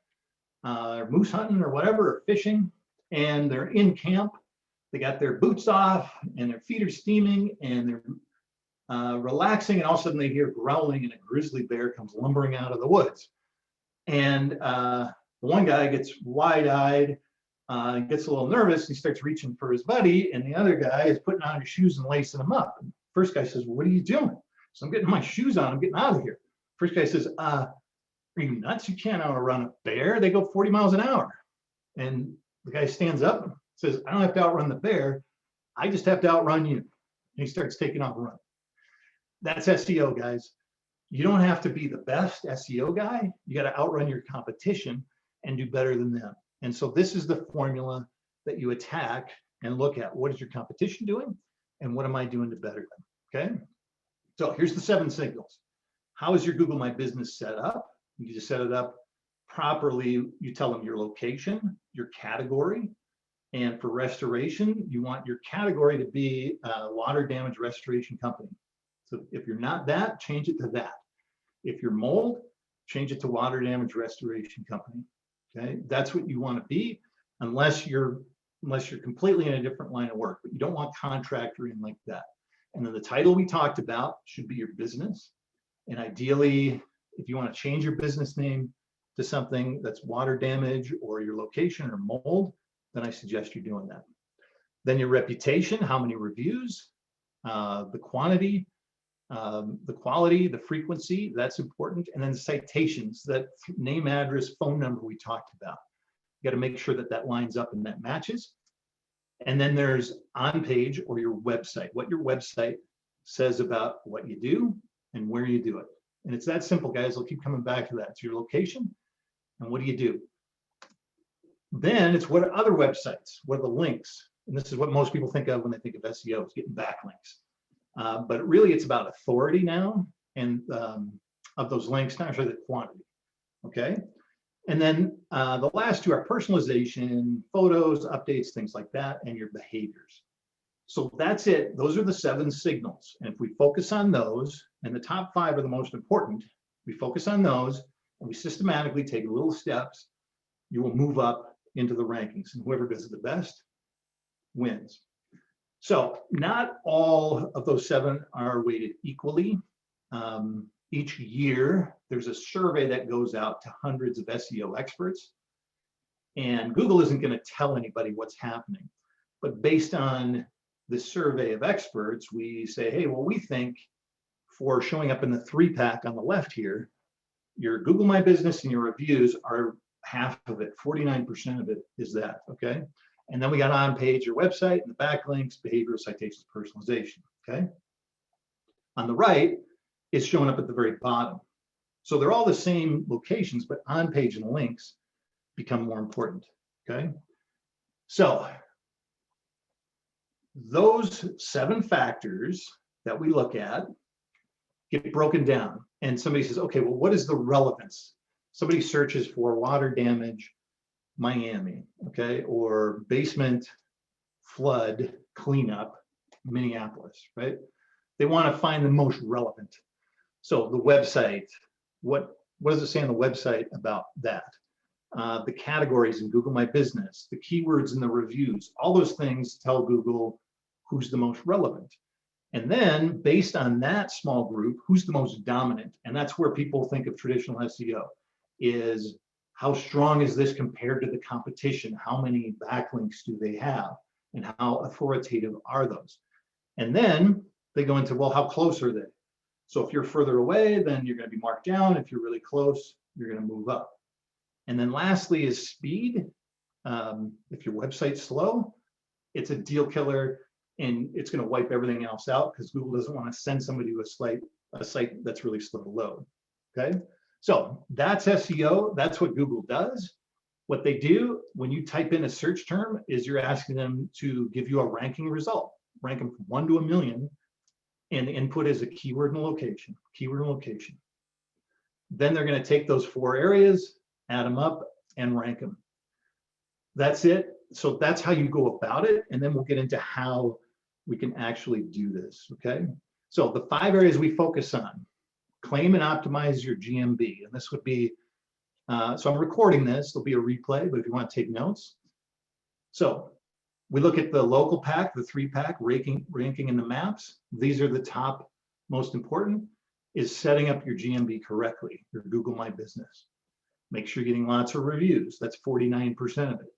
moose hunting or whatever, or fishing, and they're in camp. They got their boots off and their feet are steaming and they're relaxing, and all of a sudden they hear growling and a grizzly bear comes lumbering out of the woods. And the one guy gets wide-eyed, gets a little nervous, he starts reaching for his buddy, and the other guy is putting on his shoes and lacing them up. And first guy says, "What are you doing?" So, "I'm getting my shoes on, I'm getting out of here." First guy says, "Are you nuts? You can't outrun a bear. They go 40 miles an hour." And the guy stands up and says, "I don't have to outrun the bear. I just have to outrun you." And he starts taking off running. That's SEO, guys. You don't have to be the best SEO guy. You got to outrun your competition and do better than them. And so this is the formula that you attack and look at. What is your competition doing? And what am I doing to better them? Okay. So here's the 7 signals. How is your Google My Business set up? You just set it up properly. You tell them your location, your category, and for restoration, you want your category to be a water damage restoration company. So if you're not that, change it to that. If you're mold, change it to water damage restoration company. Okay, that's what you want to be, unless you're completely in a different line of work. But you don't want contractor in like that. And then the title we talked about should be your business. And ideally, if you want to change your business name to something that's water damage or your location or mold, then I suggest you're doing that. Then your reputation, how many reviews, the quantity, the quality, the frequency, that's important. And then the citations, that name, address, phone number we talked about. You got to make sure that that lines up and that matches. And then there's on page or your website, what your website says about what you do and where you do it. And it's that simple, guys. I'll keep coming back to that. It's your location and what do you do? Then it's what are other websites? What are the links? And this is what most people think of when they think of SEO, is getting backlinks. But really it's about authority now and of those links, not necessarily the quantity, okay? And then the last two are personalization, photos, updates, things like that, and your behaviors. So that's it. Those are the 7 signals. And if we focus on those, and the top 5 are the most important, we focus on those and we systematically take little steps, you will move up into the rankings. And whoever does it the best wins. So not all of those 7 are weighted equally. Each year, there's a survey that goes out to hundreds of SEO experts. And Google isn't going to tell anybody what's happening. But based on this survey of experts, we say, hey, well, we think for showing up in the 3-pack on the left here, your Google My Business and your reviews are half of it, 49% of it is that, okay? And then we got on page, your website, and the backlinks, behavioral, citations, personalization, okay? On the right, it's showing up at the very bottom. So they're all the same locations, but on page and links become more important, okay? So those 7 factors that we look at get broken down. And somebody says, okay, well, what is the relevance? Somebody searches for water damage, Miami, okay, or basement flood cleanup, Minneapolis, right? They want to find the most relevant. So the website, what does it say on the website about that? The categories in Google My Business, the keywords in the reviews, all those things tell Google who's the most relevant. And then based on that small group, who's the most dominant? And that's where people think of traditional SEO, is how strong is this compared to the competition? How many backlinks do they have? And how authoritative are those? And then they go into, well, how close are they? So if you're further away, then you're going to be marked down. If you're really close, you're going to move up. And then lastly is speed. If your website's slow, it's a deal killer and it's going to wipe everything else out because Google doesn't want to send somebody to a site that's really slow to load. Okay, so that's SEO. That's what Google does. What they do when you type in a search term is you're asking them to give you a ranking result, rank them from 1 to 1,000,000, and the input is a keyword and location, keyword and location. Then they're going to take those 4 areas, add them up, and rank them. That's it. So that's how you go about it. And then we'll get into how we can actually do this. Okay. So the 5 areas we focus on: claim and optimize your GMB. And this would be, so I'm recording this, there'll be a replay, but if you want to take notes. So we look at the local pack, the 3-pack, ranking in the maps. These are the top most important, is setting up your GMB correctly, your Google My Business. Make sure you're getting lots of reviews. That's 49% of it.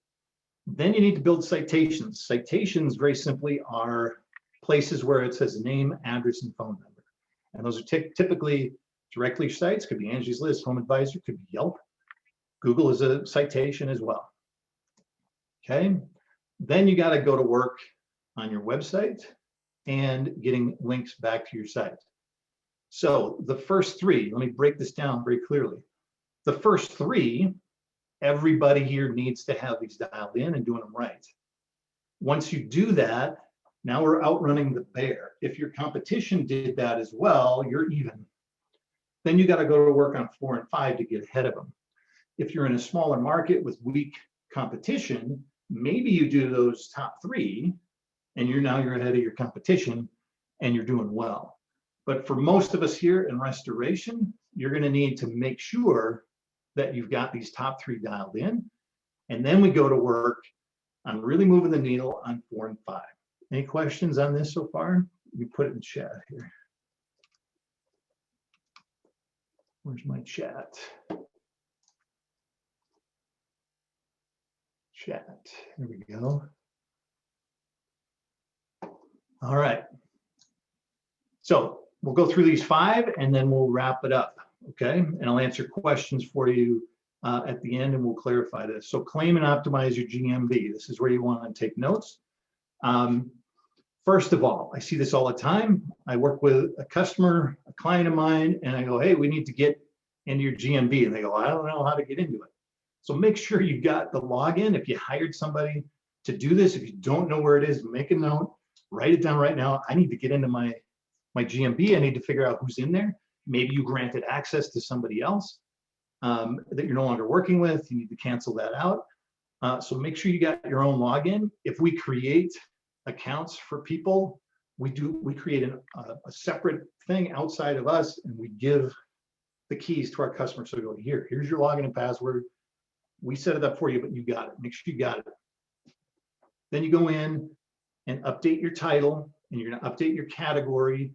Then you need to build citations. Citations, very simply, are places where it says name, address, and phone number. And those are typically directory sites. Could be Angie's List, Home Advisor, could be Yelp. Google is a citation as well. Okay. Then you got to go to work on your website and getting links back to your site. So the first 3, let me break this down very clearly. The first 3, everybody here needs to have these dialed in and doing them right. Once you do that, now we're outrunning the bear. If your competition did that as well, you're even. Then you got to go to work on 4 and 5 to get ahead of them. If you're in a smaller market with weak competition, maybe you do those top 3 and you're ahead of your competition and you're doing well. But for most of us here in restoration, you're going to need to make sure that you've got these top 3 dialed in. And then we go to work on really moving the needle on 4 and 5. Any questions on this so far? You put it in chat here. Where's my chat? Chat, there we go. All right. So we'll go through these 5 and then we'll wrap it up. Okay, and I'll answer questions for you at the end and we'll clarify this. So claim and optimize your GMB. This is where you want to take notes. First of all, I see this all the time. I work with a customer, a client of mine, and I go, hey, we need to get into your GMB. And they go, I don't know how to get into it. So make sure you got the login. If you hired somebody to do this, if you don't know where it is, make a note, write it down right now. I need to get into my GMB. I need to figure out who's in there. Maybe you granted access to somebody else that you're no longer working with. You need to cancel that out. So make sure you got your own login. If we create accounts for people, we create a separate thing outside of us, and we give the keys to our customers. So we go, here's your login and password. We set it up for you, but you got it. Make sure you got it. Then you go in and update your title, and you're going to update your category.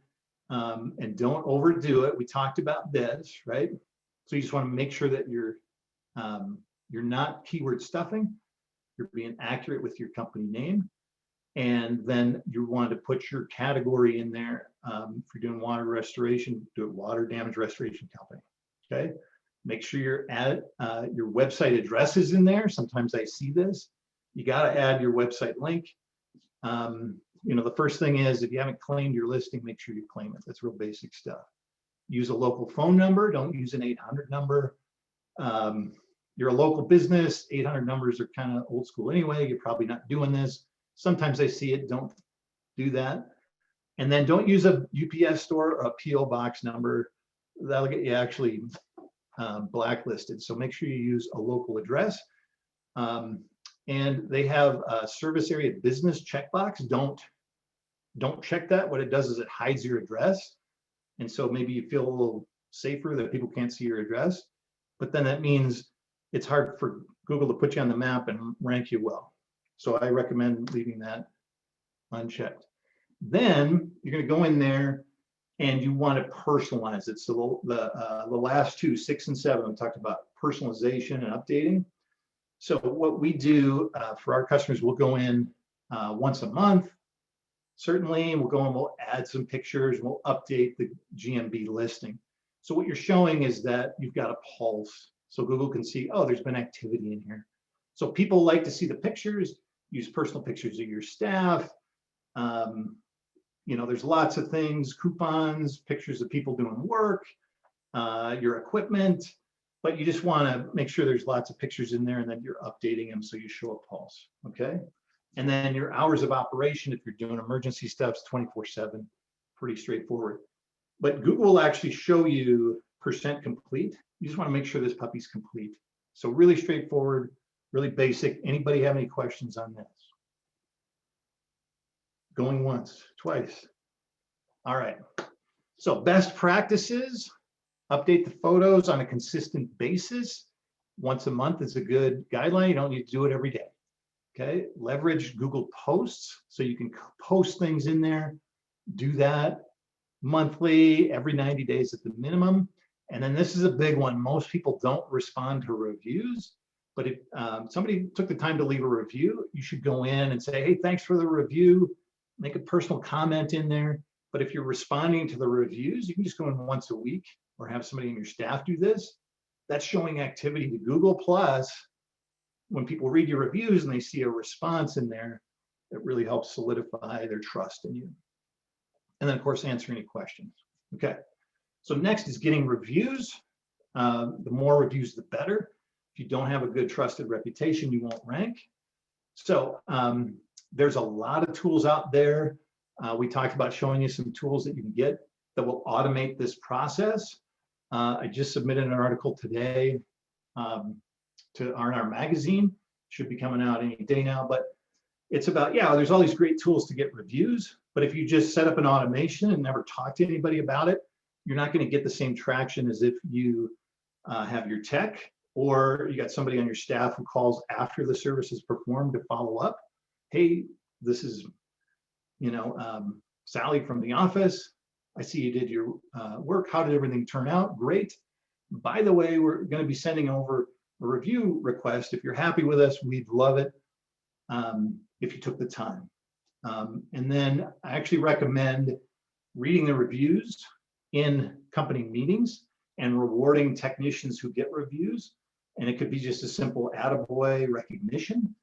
And don't overdo it. We talked about this, right? So you just want to make sure that you're not keyword stuffing. You're being accurate with your company name. And then you want to put your category in there. If you're doing water restoration, do it water damage restoration company. Okay. Make sure your website address is in there. Sometimes I see this. You got to add your website link. The first thing is, if you haven't claimed your listing, make sure you claim it. That's real basic stuff. Use a local phone number. Don't use an 800 number. You're a local business. 800 numbers are kind of old school anyway. You're probably not doing this. Sometimes I see it. Don't do that. And then don't use a UPS store or a PO box number. That'll get you actually blacklisted. So make sure you use a local address. And they have a service area business checkbox. Don't check that. What it does is it hides your address. And so maybe you feel a little safer that people can't see your address. But then that means it's hard for Google to put you on the map and rank you well. So I recommend leaving that unchecked. Then you're going to go in there and you want to personalize it. So the last 2, 6 and 7, we talked about personalization and updating. So what we do for our customers, we'll go in once a month. Certainly, we'll go and we'll add some pictures. We'll update the GMB listing. So what you're showing is that you've got a pulse So Google can see, oh, there's been activity in here. So people like to see the pictures, use personal pictures of your staff. You know, there's lots of things, coupons, pictures of people doing work, your equipment, but you just want to make sure there's lots of pictures in there and then you're updating them so you show a pulse, okay? And then your hours of operation, if you're doing emergency stuff, 24/7, pretty straightforward. But Google will actually show you % complete. You just want to make sure this puppy's complete. So really straightforward, really basic. Anybody have any questions on this? Going once, twice. All right. So best practices, update the photos on a consistent basis. Once a month is a good guideline. You don't need to do it every day. Okay. Leverage Google Posts so you can post things in there. Do that monthly, every 90 days at the minimum. And then this is a big one. Most people don't respond to reviews, but if somebody took the time to leave a review, you should go in and say, hey, thanks for the review, make a personal comment in there. But if you're responding to the reviews, you can just go in once a week or have somebody in your staff do this. That's showing activity to Google. Plus, when people read your reviews and they see a response in there, it really helps solidify their trust in you. And then, of course, answer any questions. Okay. So next is getting reviews. The more reviews, the better. If you don't have a good trusted reputation, you won't rank. So there's a lot of tools out there. We talked about showing you some tools that you can get that will automate this process. I just submitted an article today to R&R Magazine. Should be coming out any day now, but it's about, yeah, there's all these great tools to get reviews, but if you just set up an automation and never talk to anybody about it, you're not going to get the same traction as if you have your tech or you got somebody on your staff who calls after the service is performed to follow up. Hey, this is, you know, Sally from the office. I see you did your work. How did everything turn out? Great. By the way, we're going to be sending over a review request. If you're happy with us, we'd love it if you took the time. And then I actually recommend reading the reviews in company meetings and rewarding technicians who get reviews. And it could be just a simple attaboy recognition.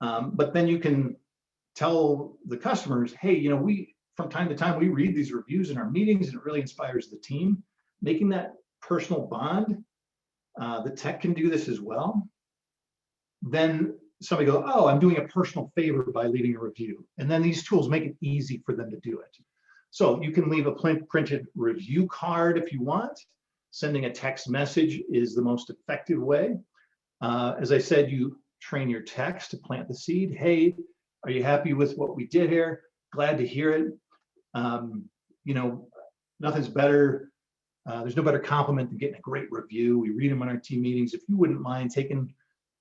But then you can tell the customers, hey, you know, we, from time to time, we read these reviews in our meetings and it really inspires the team. Making that personal bond, the tech can do this as well. Then somebody goes, oh, I'm doing a personal favor by leaving a review. And then these tools make it easy for them to do it. So you can leave a printed review card if you want. Sending a text message is the most effective way. As I said, you train your text to plant the seed. Hey, are you happy with what we did here? Glad to hear it. You know, nothing's better. There's no better compliment than getting a great review. We read them on our team meetings. If you wouldn't mind taking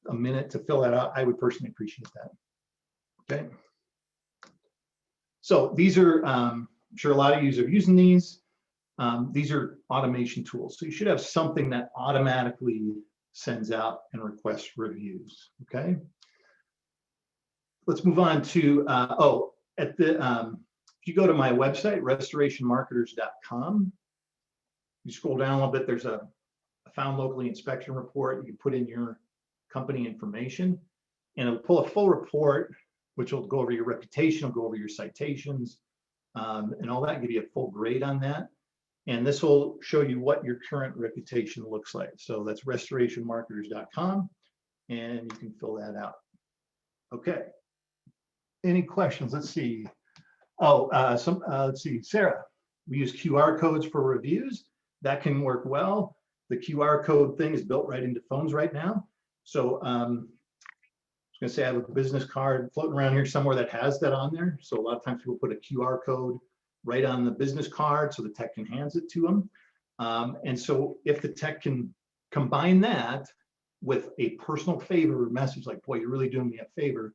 a minute to fill that out, I would personally appreciate that. Okay. So these are, I'm sure a lot of you are using these. These are automation tools. So you should have something that automatically sends out and requests reviews. Okay. Let's move on to, if you go to my website, restorationmarketers.com, you scroll down a little bit, there's a found locally inspection report. You can put in your company information and it'll pull a full report, which will go over your reputation, will go over your citations, and all that, give you a full grade on that. And this will show you what your current reputation looks like. So that's restorationmarketers.com, and you can fill that out. Okay. Any questions? Let's see. Oh, let's see, Sarah. We use QR codes for reviews. That can work well. The QR code thing is built right into phones right now. So I was gonna say I have a business card floating around here somewhere that has that on there. So a lot of times people put a QR code right on the business card so the tech can hand it to them. And so if the tech can combine that with a personal favor message, like, boy, you're really doing me a favor,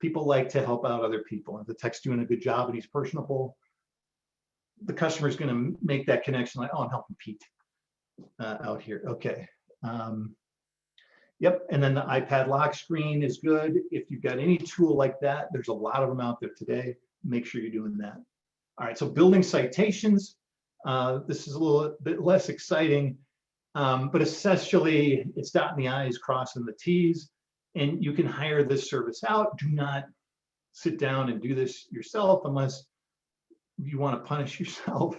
people like to help out other people. If the tech's doing a good job and he's personable, the customer is going to make that connection like, oh, I'm helping Pete out here. Okay. Yep. And then the iPad lock screen is good. If you've got any tool like that, there's a lot of them out there today. Make sure you're doing that. All right. So building citations. This is a little bit less exciting. But essentially, it's dotting the I's, crossing the T's, and you can hire this service out. Do not sit down and do this yourself unless you want to punish yourself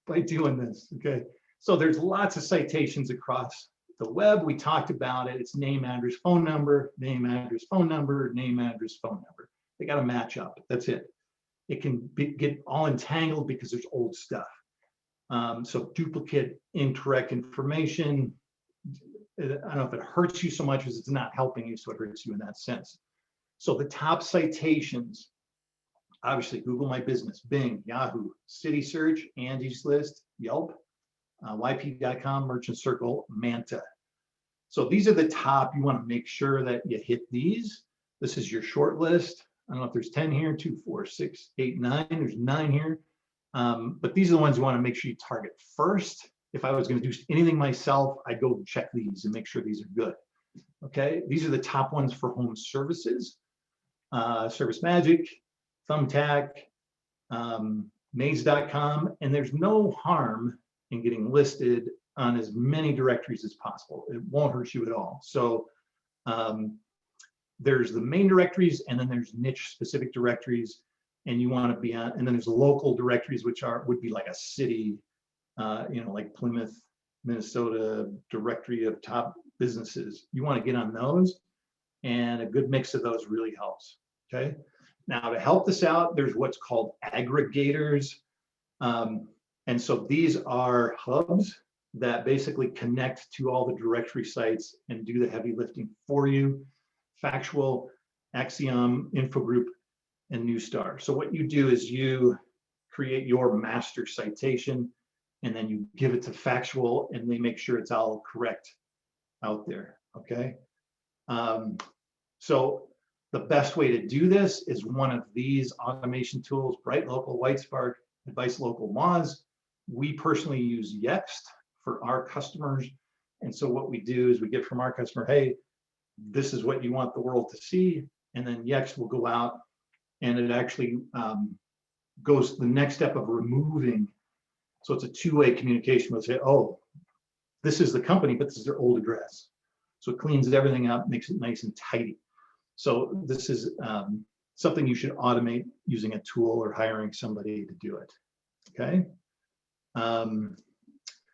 by doing this, okay? So there's lots of citations across the web. We talked about it. It's name, address, phone number, name, address, phone number, name, address, phone number. They got to match up. That's it. It can get all entangled because there's old stuff. So duplicate, incorrect information. I don't know if it hurts you so much as it's not helping you, so it hurts you in that sense. So the top citations, obviously Google My Business, Bing, Yahoo, City Search, Angie's List, Yelp, YP.com, Merchant Circle, Manta. So these are the top. You want to make sure that you hit these. This is your short list. I don't know if there's 10 here, 2, 4, 6, 8, 9. There's 9 here. But these are the ones you want to make sure you target first. If I was going to do anything myself, I'd go check these and make sure these are good. Okay, these are the top ones for home services. Service Magic, Thumbtack, Maze.com, and there's no harm in getting listed on as many directories as possible. It won't hurt you at all. So there's the main directories, and then there's niche specific directories, and you want to be on, and then there's local directories, which would be like a city, like Plymouth, Minnesota directory of top businesses. You want to get on those, and a good mix of those really helps. Okay. Now to help this out, there's what's called aggregators. And so these are hubs that basically connect to all the directory sites and do the heavy lifting for you. Factual, Axiom, Infogroup, and Newstar. So what you do is you create your master citation, and then you give it to Factual, and they make sure it's all correct out there, okay? So the best way to do this is one of these automation tools, Bright Local, Whitespark, Advice Local, Moz. We personally use Yext for our customers. And so what we do is we get from our customer, hey, this is what you want the world to see. And then Yext will go out, and it actually goes to the next step of removing. So it's a two-way communication. We'll say, oh, this is the company, but this is their old address. So it cleans everything up, makes it nice and tidy. So this is something you should automate using a tool or hiring somebody to do it, okay?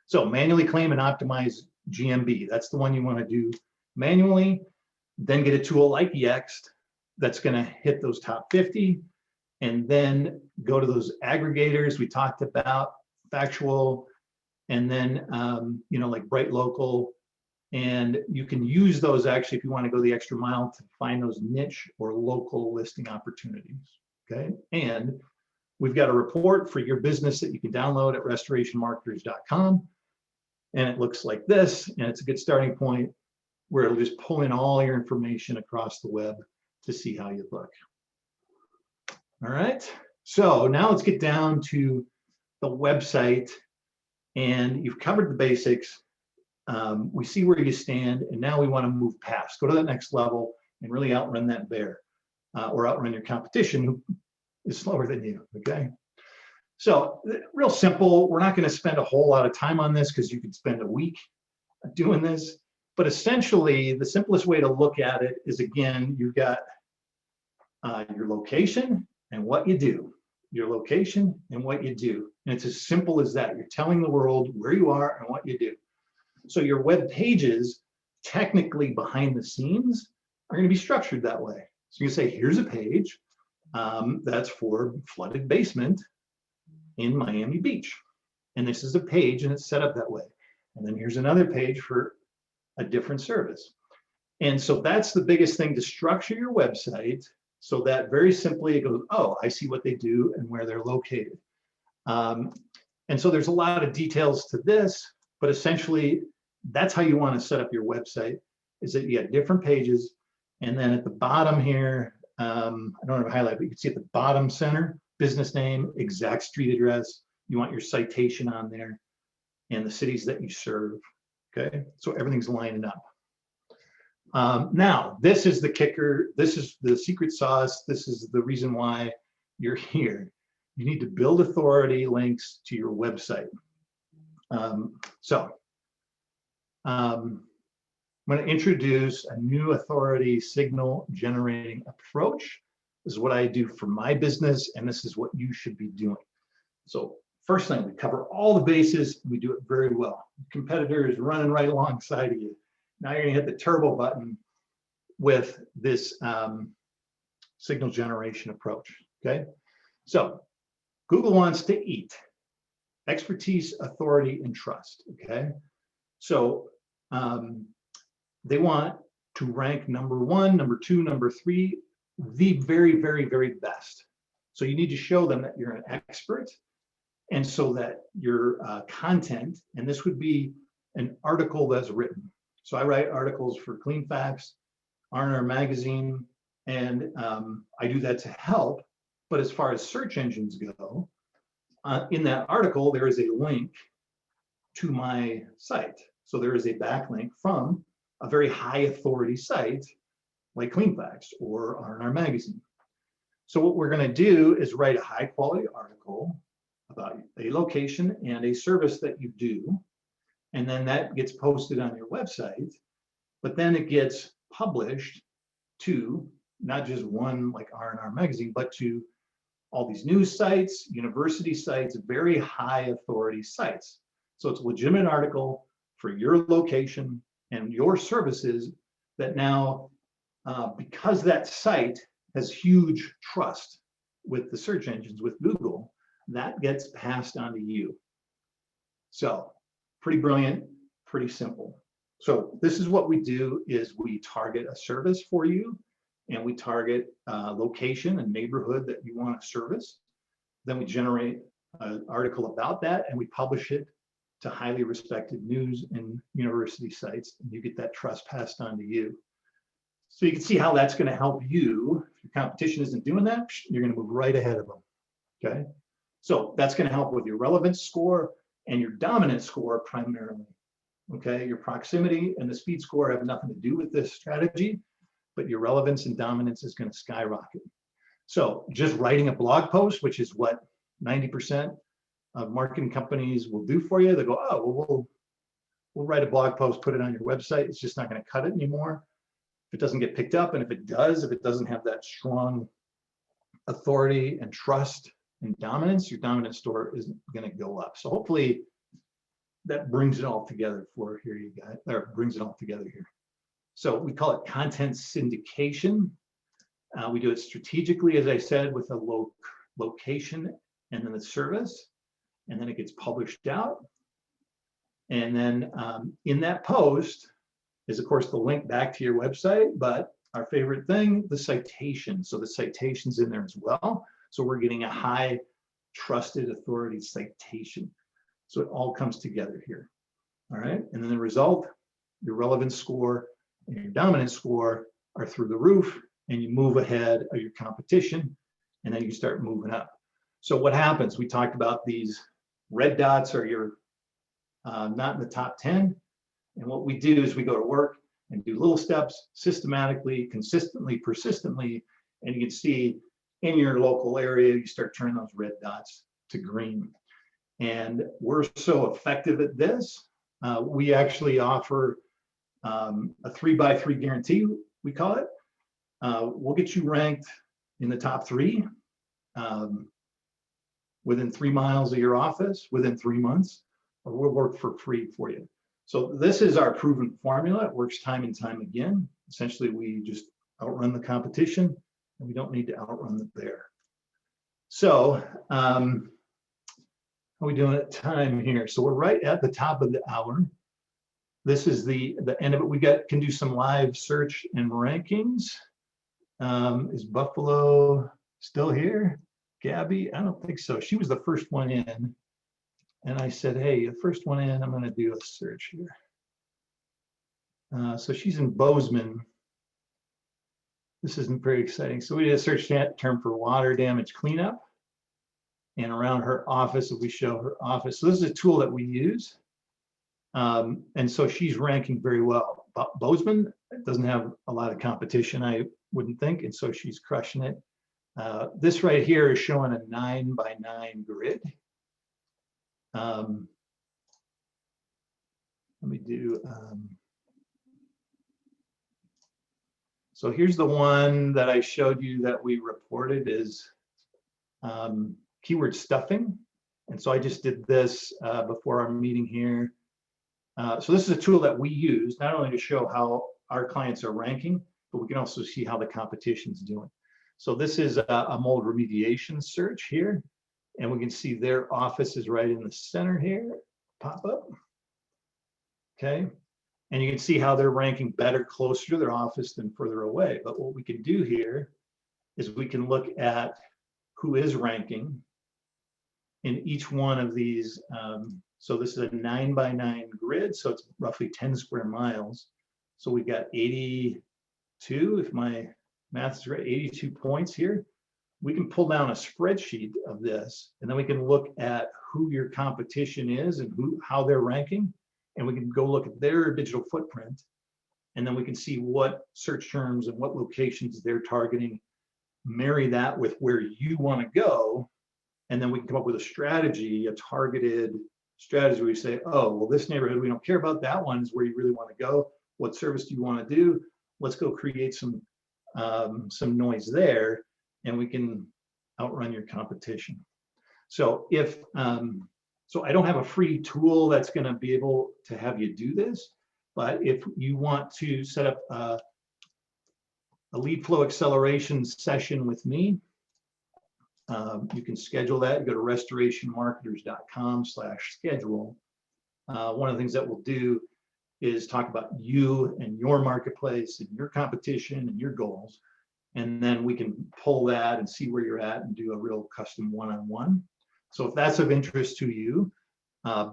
So manually claim and optimize GMB. That's the one you want to do manually, then get a tool like Yext that's going to hit those top 50, and then go to those aggregators we talked about, Factual, and then like Bright Local. And you can use those actually if you want to go the extra mile to find those niche or local listing opportunities, okay? And we've got a report for your business that you can download at restorationmarketers.com. And it looks like this, and it's a good starting point where it'll just pull in all your information across the web to see how you look. All right, so now let's get down to the website, and you've covered the basics. We see where you stand, and now we want to move past, go to that next level and really outrun that bear or outrun your competition who is slower than you, okay? So real simple, we're not going to spend a whole lot of time on this because you could spend a week doing this, but essentially the simplest way to look at it is, again, you've got your location and what you do, your location and what you do. And it's as simple as that. You're telling the world where you are and what you do. So your web pages, technically behind the scenes, are going to be structured that way. So you say, here's a page that's for flooded basement in Miami Beach. And this is a page, and it's set up that way. And then here's another page for a different service. And so that's the biggest thing, to structure your website so that very simply it goes, oh, I see what they do and where they're located. And so there's a lot of details to this, but essentially that's how you want to set up your website, is that you got different pages. And then at the bottom here, I don't have a highlight, but you can see at the bottom center, business name, exact street address. You want your citation on there and the cities that you serve. Okay, so everything's lining up. Now, this is the kicker. This is the secret sauce. This is the reason why you're here. You need to build authority links to your website. So I'm going to introduce a new authority signal generating approach. This is what I do for my business, and this is what you should be doing. So first thing, we cover all the bases. We do it very well. Competitor is running right alongside of you. Now you're going to hit the turbo button with this signal generation approach. Okay. So Google wants to eat expertise, authority, and trust. Okay. So they want to rank number 1, number 2, number 3, the very, very, very best. So you need to show them that you're an expert, and so that your content, and this would be an article that's written. So I write articles for Clean Facts, R&R Magazine, and I do that to help. But as far as search engines go, in that article, there is a link to my site. So there is a backlink from a very high authority site like Clean Facts or R&R Magazine. So what we're going to do is write a high quality article about a location and a service that you do. And then that gets posted on your website, but then it gets published to not just one like R&R Magazine, but to all these news sites, university sites, very high authority sites. So it's a legitimate article for your location and your services that now, because that site has huge trust with the search engines, with Google, that gets passed on to you. So pretty brilliant, pretty simple. So this is what we do is we target a service for you, and we target a location and neighborhood that you want to service. Then we generate an article about that, and we publish it to highly respected news and university sites, and you get that trust passed on to you. So you can see how that's going to help you. If your competition isn't doing that, you're going to move right ahead of them. Okay. So that's going to help with your relevance score and your dominance score primarily. Okay. Your proximity and the speed score have nothing to do with this strategy, but your relevance and dominance is going to skyrocket. So just writing a blog post, which is what 90% of marketing companies will do for you. They go, oh, well, we'll write a blog post, put it on your website. It's just not going to cut it anymore. If it doesn't get picked up, and if it does, if it doesn't have that strong authority and trust and dominance, your dominance score isn't going to go up. So hopefully that brings it all together for here, you guys, or brings it all together here. So we call it content syndication. We do it strategically, as I said, with a location and then the service, and then it gets published out. And then in that post is, of course, the link back to your website, but our favorite thing, the citation. So the citation's in there as well. So we're getting a high trusted authority citation. So it all comes together here. All right. And then the result, your relevance score and your dominance score are through the roof, and you move ahead of your competition, and then you start moving up. So what happens? We talked about these red dots are your not in the top 10. And what we do is we go to work and do little steps systematically, consistently, persistently, and you can see in your local area, you start turning those red dots to green. And we're so effective at this, we actually offer a 3x3 guarantee, we call it. We'll get you ranked in the top 3 within 3 miles of your office within 3 months, or we'll work for free for you. So this is our proven formula. It works time and time again. Essentially, we just outrun the competition, and we don't need to outrun the bear. So how are we doing at time here? So we're right at the top of the hour. This is the end of it. We can do some live search and rankings. Is Buffalo still here? Gabby? I don't think so. She was the first one in. And I said, hey, the first one in, I'm going to do a search here. So she's in Bozeman. This isn't very exciting. So we did a search term for water damage cleanup. And around her office, if we show her office. So this is a tool that we use. And so she's ranking very well. Bozeman doesn't have a lot of competition, I wouldn't think. And so she's crushing it. This right here is showing a 9x9 grid. Let me do. So here's the one that I showed you that we reported is keyword stuffing. And so I just did this before our meeting here. So this is a tool that we use not only to show how our clients are ranking, but we can also see how the competition's doing. So this is a mold remediation search here, and we can see their office is right in the center here, pop up. Okay, and you can see how they're ranking better closer to their office than further away. But what we can do here is we can look at who is ranking in each one of these. So this is a 9x9 grid, so it's roughly 10 square miles. So we've got 82, if my math is right, 82 points here. We can pull down a spreadsheet of this, and then we can look at who your competition is and how they're ranking. And we can go look at their digital footprint, and then we can see what search terms and what locations they're targeting, marry that with where you want to go, and then we can come up with a strategy, a targeted strategy where you say, oh, well, this neighborhood, we don't care about. That one is where you really want to go. What service do you want to do? Let's go create some noise there, and we can outrun your competition. So if so I don't have a free tool that's going to be able to have you do this, but if you want to set up a lead flow acceleration session with me, you can schedule that. You go to restorationmarketers.com/schedule. One of the things that we'll do is talk about you and your marketplace and your competition and your goals. And then we can pull that and see where you're at and do a real custom one-on-one. So if that's of interest to you,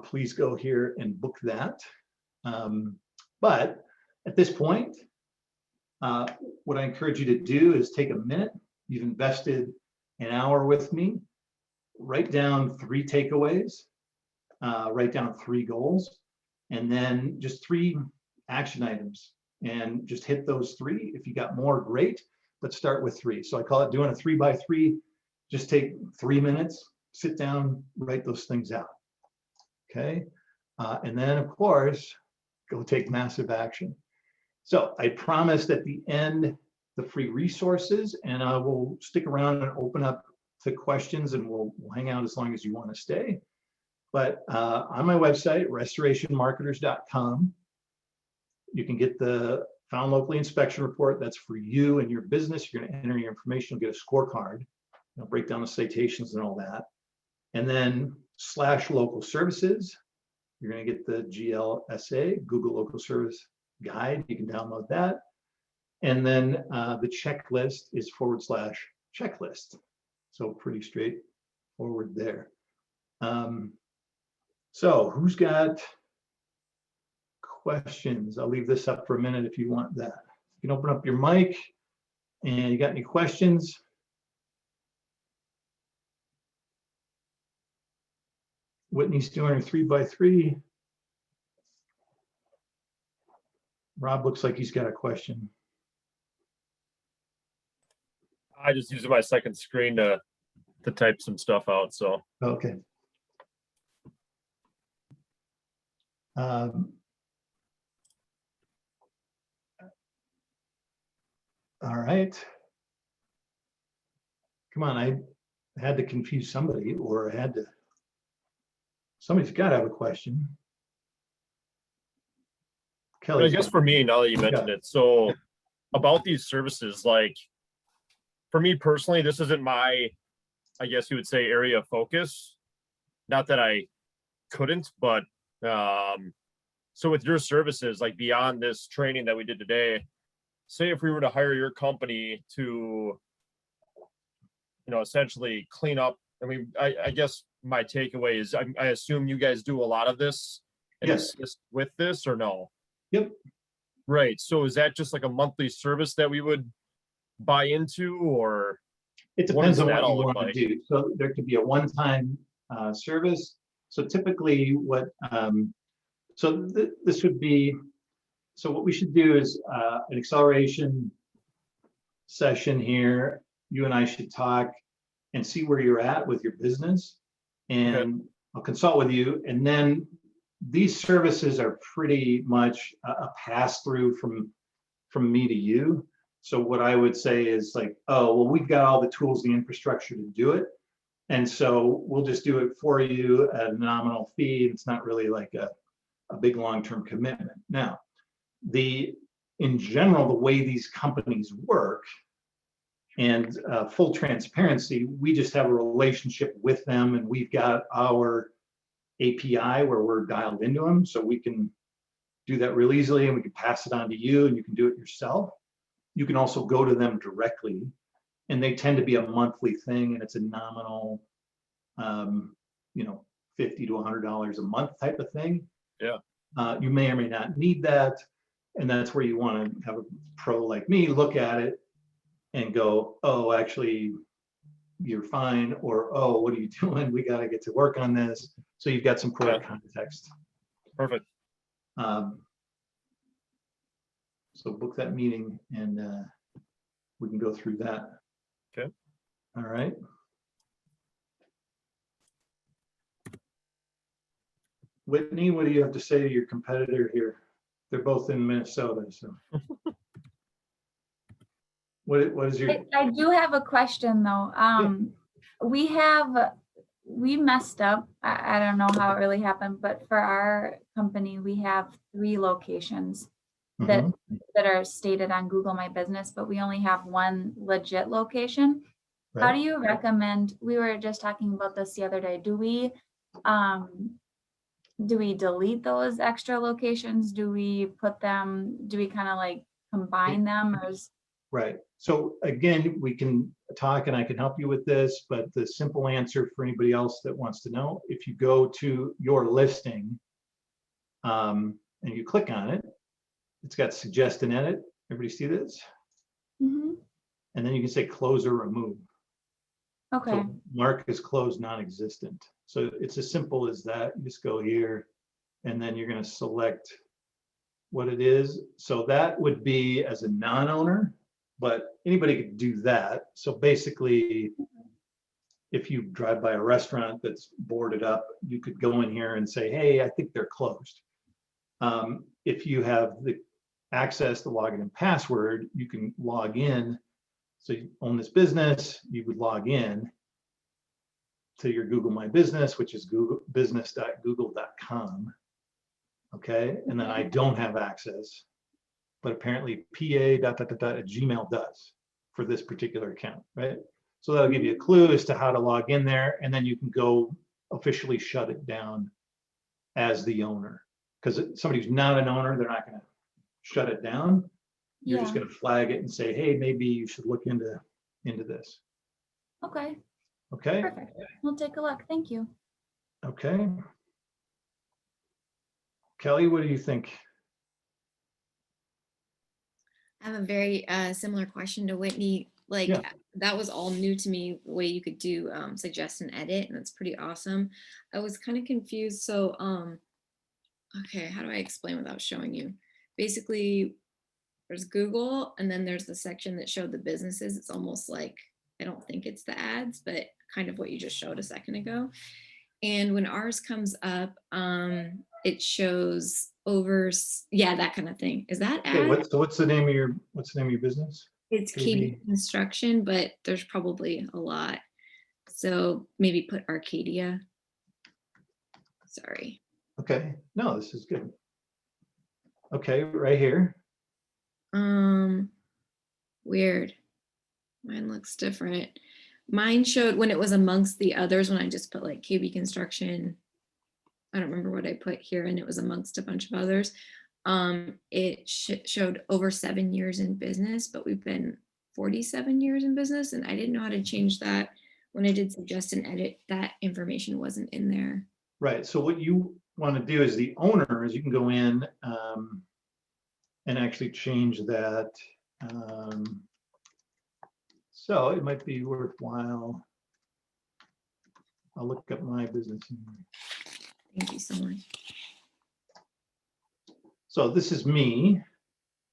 please go here and book that. But at this point, what I encourage you to do is take a minute. You've invested an hour with me. Write down 3 takeaways, write down 3 goals, and then just 3 action items, and just hit those 3. If you got more, great, but start with 3. So I call it doing a 3x3. Just take 3 minutes, sit down, write those things out. Okay, and then of course, go take massive action. So I promised at the end the free resources, and I will stick around and open up to questions, and we'll hang out as long as you want to stay. But on my website, restorationmarketers.com, you can get the found locally inspection report. That's for you and your business. You're going to enter your information, you'll get a scorecard, break down the citations and all that. And then /local services, you're going to get the GLSA, Google Local Service Guide. You can download that. And then the checklist is /checklist. So pretty straightforward there. So who's got questions? I'll leave this up for a minute if you want that. You can open up your mic, and you got any questions? Whitney's doing her 3x3. Rob looks like he's got a question. I just used my second screen to type some stuff out. So Okay. All right. Come on, I had to confuse somebody, or I had to. Somebody's got to have a question. but Kelly, I guess for me, now that you mentioned it, so about these services, like for me personally, this isn't my, I guess you would say, area of focus. Not that I couldn't, but so with your services, like beyond this training that we did today, say if we were to hire your company to, essentially clean up. I mean, I guess my takeaway is I assume you guys do a lot of this and Yes. assist with this, or no? Yep. Right. So is that just like a monthly service that we would buy into, or It what depends does on that what you all look want like? to do. So there could be a one-time service. So typically what, this would be, so what we should do is an acceleration session here. You and I should talk and see where you're at with your business, and I'll consult with you. And then these services are pretty much a pass through from me to you. So what I would say is like, oh, well, we've got all the tools, the infrastructure to do it. And so we'll just do it for you at a nominal fee. It's not really like a big long-term commitment. Now, in general, the way these companies work, and full transparency, we just have a relationship with them, and we've got our API where we're dialed into them, so we can do that real easily, and we can pass it on to you, and you can do it yourself. You can also go to them directly, and they tend to be a monthly thing, and it's a nominal, you know, $50 to $100 a month type of thing. Yeah. You may or may not need that, and that's where you want to have a pro like me look at it and go, oh, actually, you're fine, or oh, what are you doing? We got to get to work on this. So you've got some core context. Perfect. So book that meeting, and we can go through that. Okay. All right. Whitney, what do you have to say to your competitor here? They're both in Minnesota, so. What is your? I do have a question though. We messed up. I don't know how it really happened, but for our company, we have 3 locations that are stated on Google My Business, but we only have 1 legit location. Right. How do you recommend, we were just talking about this the other day, do we delete those extra locations? Do we kind of like combine them, or is? Right. So again, we can talk and I can help you with this, but the simple answer for anybody else that wants to know, if you go to your listing and you click on it, it's got suggest and edit. Everybody see this? Mm-hmm. And then you can say close or remove. Okay. So mark is closed, non-existent. So it's as simple as that. You just go here and then you're going to select what it is. So that would be as a non-owner, but anybody could do that. So basically, if you drive by a restaurant that's boarded up, you could go in here and say, hey, I think they're closed. If you have the access to login and password, you can log in. So you own this business, you would log in to your Google My Business, which is business.google.com. Okay, and then I don't have access, but apparently pa.gmail does for this particular account, right? So that'll give you a clue as to how to log in there, and then you can go officially shut it down as the owner. Because somebody who's not an owner, they're not going to shut it down. You're just going to flag it and say, hey, maybe you should look into this. Okay. Okay. Perfect. We'll take a look. Thank you. Okay. Kelly, what do you think? I have a very similar question to Whitney. Like that was all new to me, the way you could do suggest and edit, and that's pretty awesome. I was kind of confused. So, okay, how do I explain without showing you? Basically, there's Google, and then there's the section that showed the businesses. It's almost like, I don't think it's the ads, but kind of what you just showed a second ago. And when ours comes up, it shows over, that kind of thing. Is that ad? Okay, what's the name of your business? It's KB Construction, but there's probably a lot. So maybe put Arcadia. Sorry. Okay, no, this is good. Okay, right here. Weird. Mine looks different. Mine showed when it was amongst the others, when I just put like KB Construction. I don't remember what I put here, and it was amongst a bunch of others. It showed over 7 years in business, but we've been 47 years in business, and I didn't know how to change that. When I did suggest and edit, that information wasn't in there. Right. So what you want to do as the owner is you can go in and actually change that. So it might be worthwhile. I'll look up my business. Thank you so much. So this is me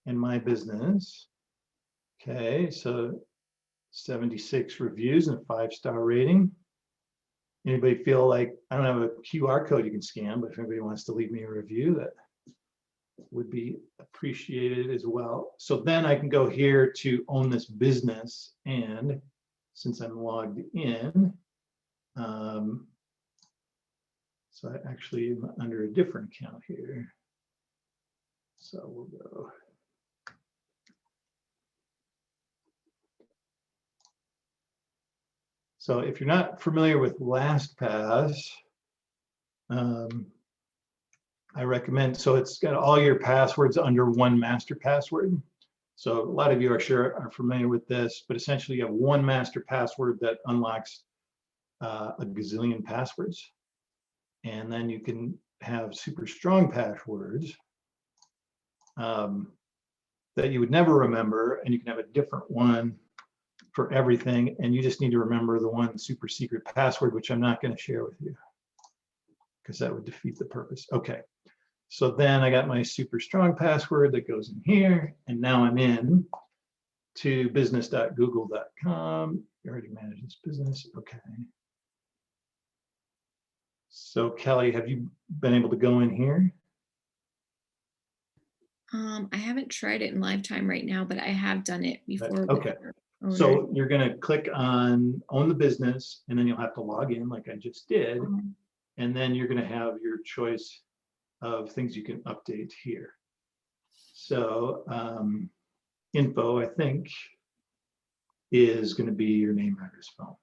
and my business. Okay, so 76 reviews and a 5-star rating. Anybody feel like, I don't have a QR code you can scan, but if anybody wants to leave me a review, that would be appreciated as well. So then I can go here to own this business. And since I'm logged in, so I actually am under a different account here. So we'll go. So if you're not familiar with LastPass, I recommend, so it's got all your passwords under one master password. So a lot of you are familiar with this, but essentially you have one master password that unlocks a gazillion passwords. And then you can have super strong passwords that you would never remember, and you can have a different one for everything. And you just need to remember the one super secret password, which I'm not going to share with you because that would defeat the purpose. Okay. So then I got my super strong password that goes in here, and now I'm in to business.google.com. You already managed this business. Okay. So Kelly, have you been able to go in here? I haven't tried it in lifetime right now, but I have done it before. with Okay. our owner. So you're going to click on own the business, and then you'll have to log in like I just did. And then you're going to have your choice of things you can update here. So info, I think, is going to be your name, address, phone.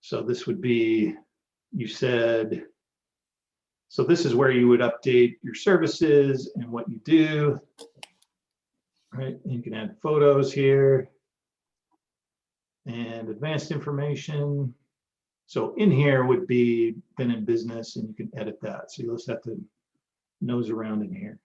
So this would be, you said, so this is where you would update your services and what you do, right? And you can add photos here and advanced information. So in here would be been in business, and you can edit that. So you'll just have to nose around in here.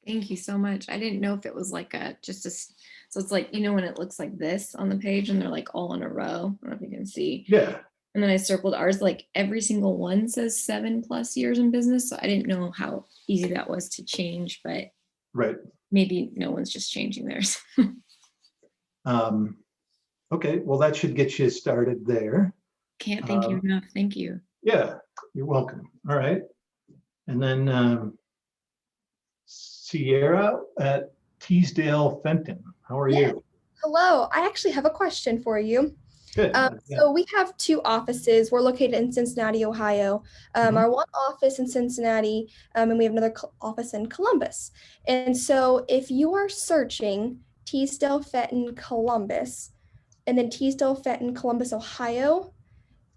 Thank you so much. I didn't know if it was like so it's like, you know, when it looks like this on the page and they're like all in a row. I don't know if you can see. Yeah. And then I circled ours, like every single one says 7+ years in business. So I didn't know how easy that was to change, but Right. maybe no one's just changing theirs. Okay, well, that should get you started there. Can't thank you enough. Thank you. Yeah, you're welcome. All right. And then Sierra at Teasdale Fenton. How are you? Hello, I actually have a question for you. Good. So we have 2 offices. We're located in Cincinnati, Ohio. Our one office in Cincinnati, and we have another office in Columbus. And so if you are searching Teasdale Fenton Columbus and then Teasdale Fenton Columbus, Ohio,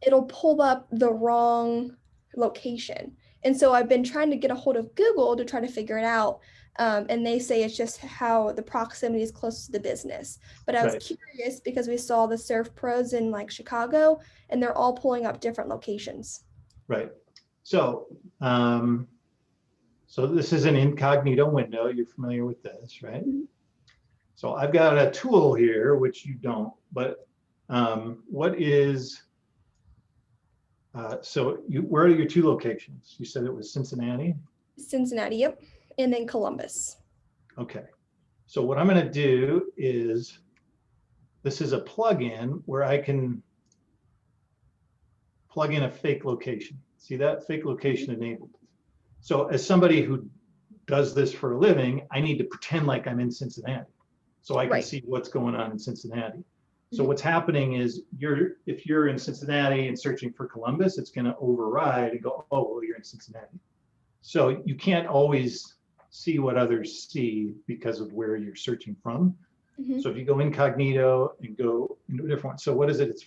it'll pull up the wrong location. And so I've been trying to get a hold of Google to try to figure it out. And they say it's just how the proximity is close to the business. But I was curious because we saw the Surf Pros in like Chicago, and they're all pulling up different locations. Right. So, so this is an incognito window. You're familiar with this, right? Mm-hmm. So I've got a tool here, which you don't, but what is, so where are your 2 locations? You said it was Cincinnati? Cincinnati, yep. And then Columbus. Okay. So what I'm going to do is, this is a plugin where I can plug in a fake location. See that? Fake location enabled. So as somebody who does this for a living, I need to pretend like I'm in Cincinnati so I can see what's going on in Cincinnati. So what's happening is if you're in Cincinnati and searching for Columbus, it's going to override and go, oh, well, you're in Cincinnati. So you can't always see what others see because of where you're searching from. So if you go incognito and go into a different one. So what is it? It's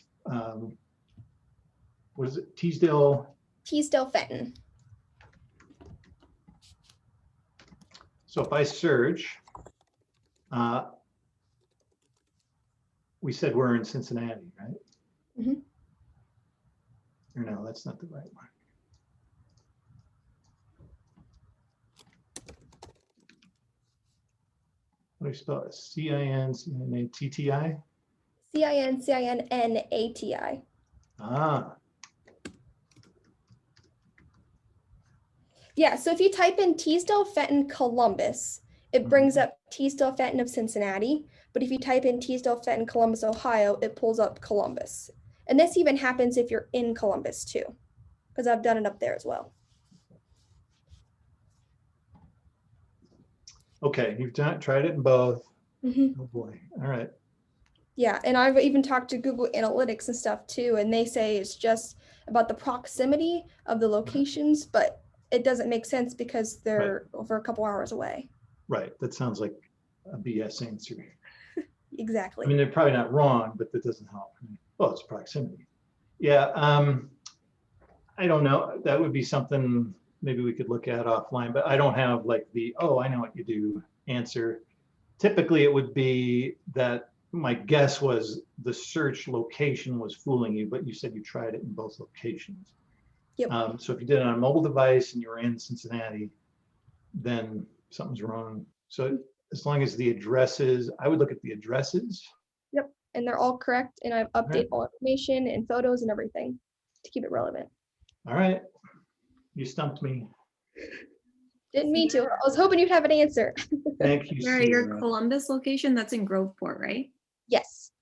what is it? Teasdale Fenton. So if I search, we said we're in Cincinnati, right? Or no, that's not the right one. What do you spell it? C-I-N-C-N-A-T-T-I? C-I-N-C-I-N-N-A-T-I. Ah, Yeah, so if you type in Teasdale Fenton Columbus, it brings up Teasdale Fenton of Cincinnati. But if you type in Teasdale Fenton Columbus, Ohio, it pulls up Columbus. And this even happens if you're in Columbus too, because I've done it up there as well. Okay, you've tried it in both. Mhm. Oh boy, all right. Yeah, and I've even talked to Google Analytics and stuff too, and they say it's just about the proximity of the locations, but it doesn't make sense because they're over a couple hours away. Right, that sounds like a BS answer. I Exactly. mean, they're probably not wrong, but that doesn't help. Oh, it's proximity. Yeah, I don't know. That would be something maybe we could look at offline, but I don't have like the, oh, I know what you do answer. Typically, it would be that my guess was the search location was fooling you, but you said you tried it in both locations. Yep. So if you did it on a mobile device and you were in Cincinnati, then something's wrong. So as long as the addresses, I would look at the addresses. Yep. And they're all correct, and I've updated all information and photos and everything to keep it relevant. All right, you stumped me. Didn't mean to. I was hoping you'd have an answer. Thank you, Sarah, your Sarah. Columbus location, that's in Groveport, right? Yes.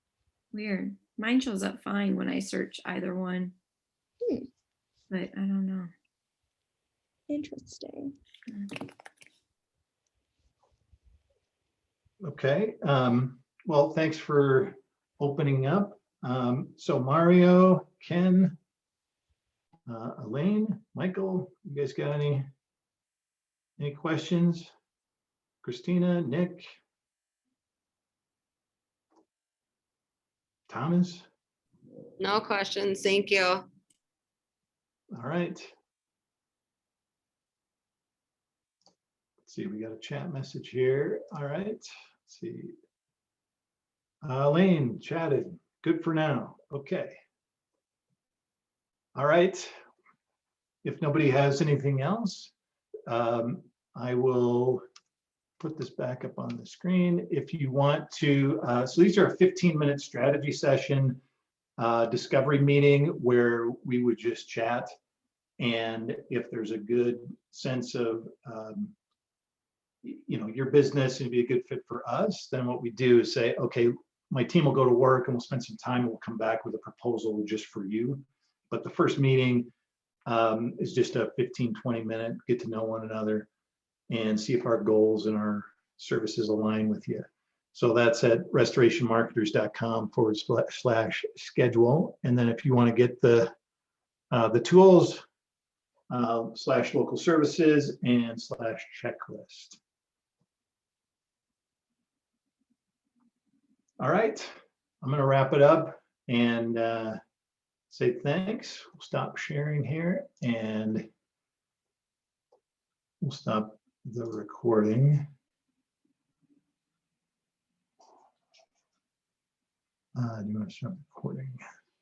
Weird. Mine shows up fine when I search either one. Hmm. But I don't know. Interesting. Okay, well, thanks for opening up. So Mario, Ken, Elaine, Michael, you guys got any questions? Christina, Nick, Thomas? No questions. Thank you. All right. Let's see, we got a chat message here. All right, let's see. Elaine chatted, good for now. Okay. All right. If nobody has anything else, I will put this back up on the screen. If you want to, so these are a 15-minute strategy session, discovery meeting where we would just chat. And if there's a good sense of, your business and be a good fit for us, then what we do is say, okay, my team will go to work and we'll spend some time and we'll come back with a proposal just for you. But the first meeting is just a 15-20 minute, get to know one another and see if our goals and our services align with you. So that's at restorationmarketers.com/schedule. And then if you want to get the tools, /local services and /checklist. All right, I'm going to wrap it up and say thanks. We'll stop sharing here and we'll stop the recording. Do you want to start recording?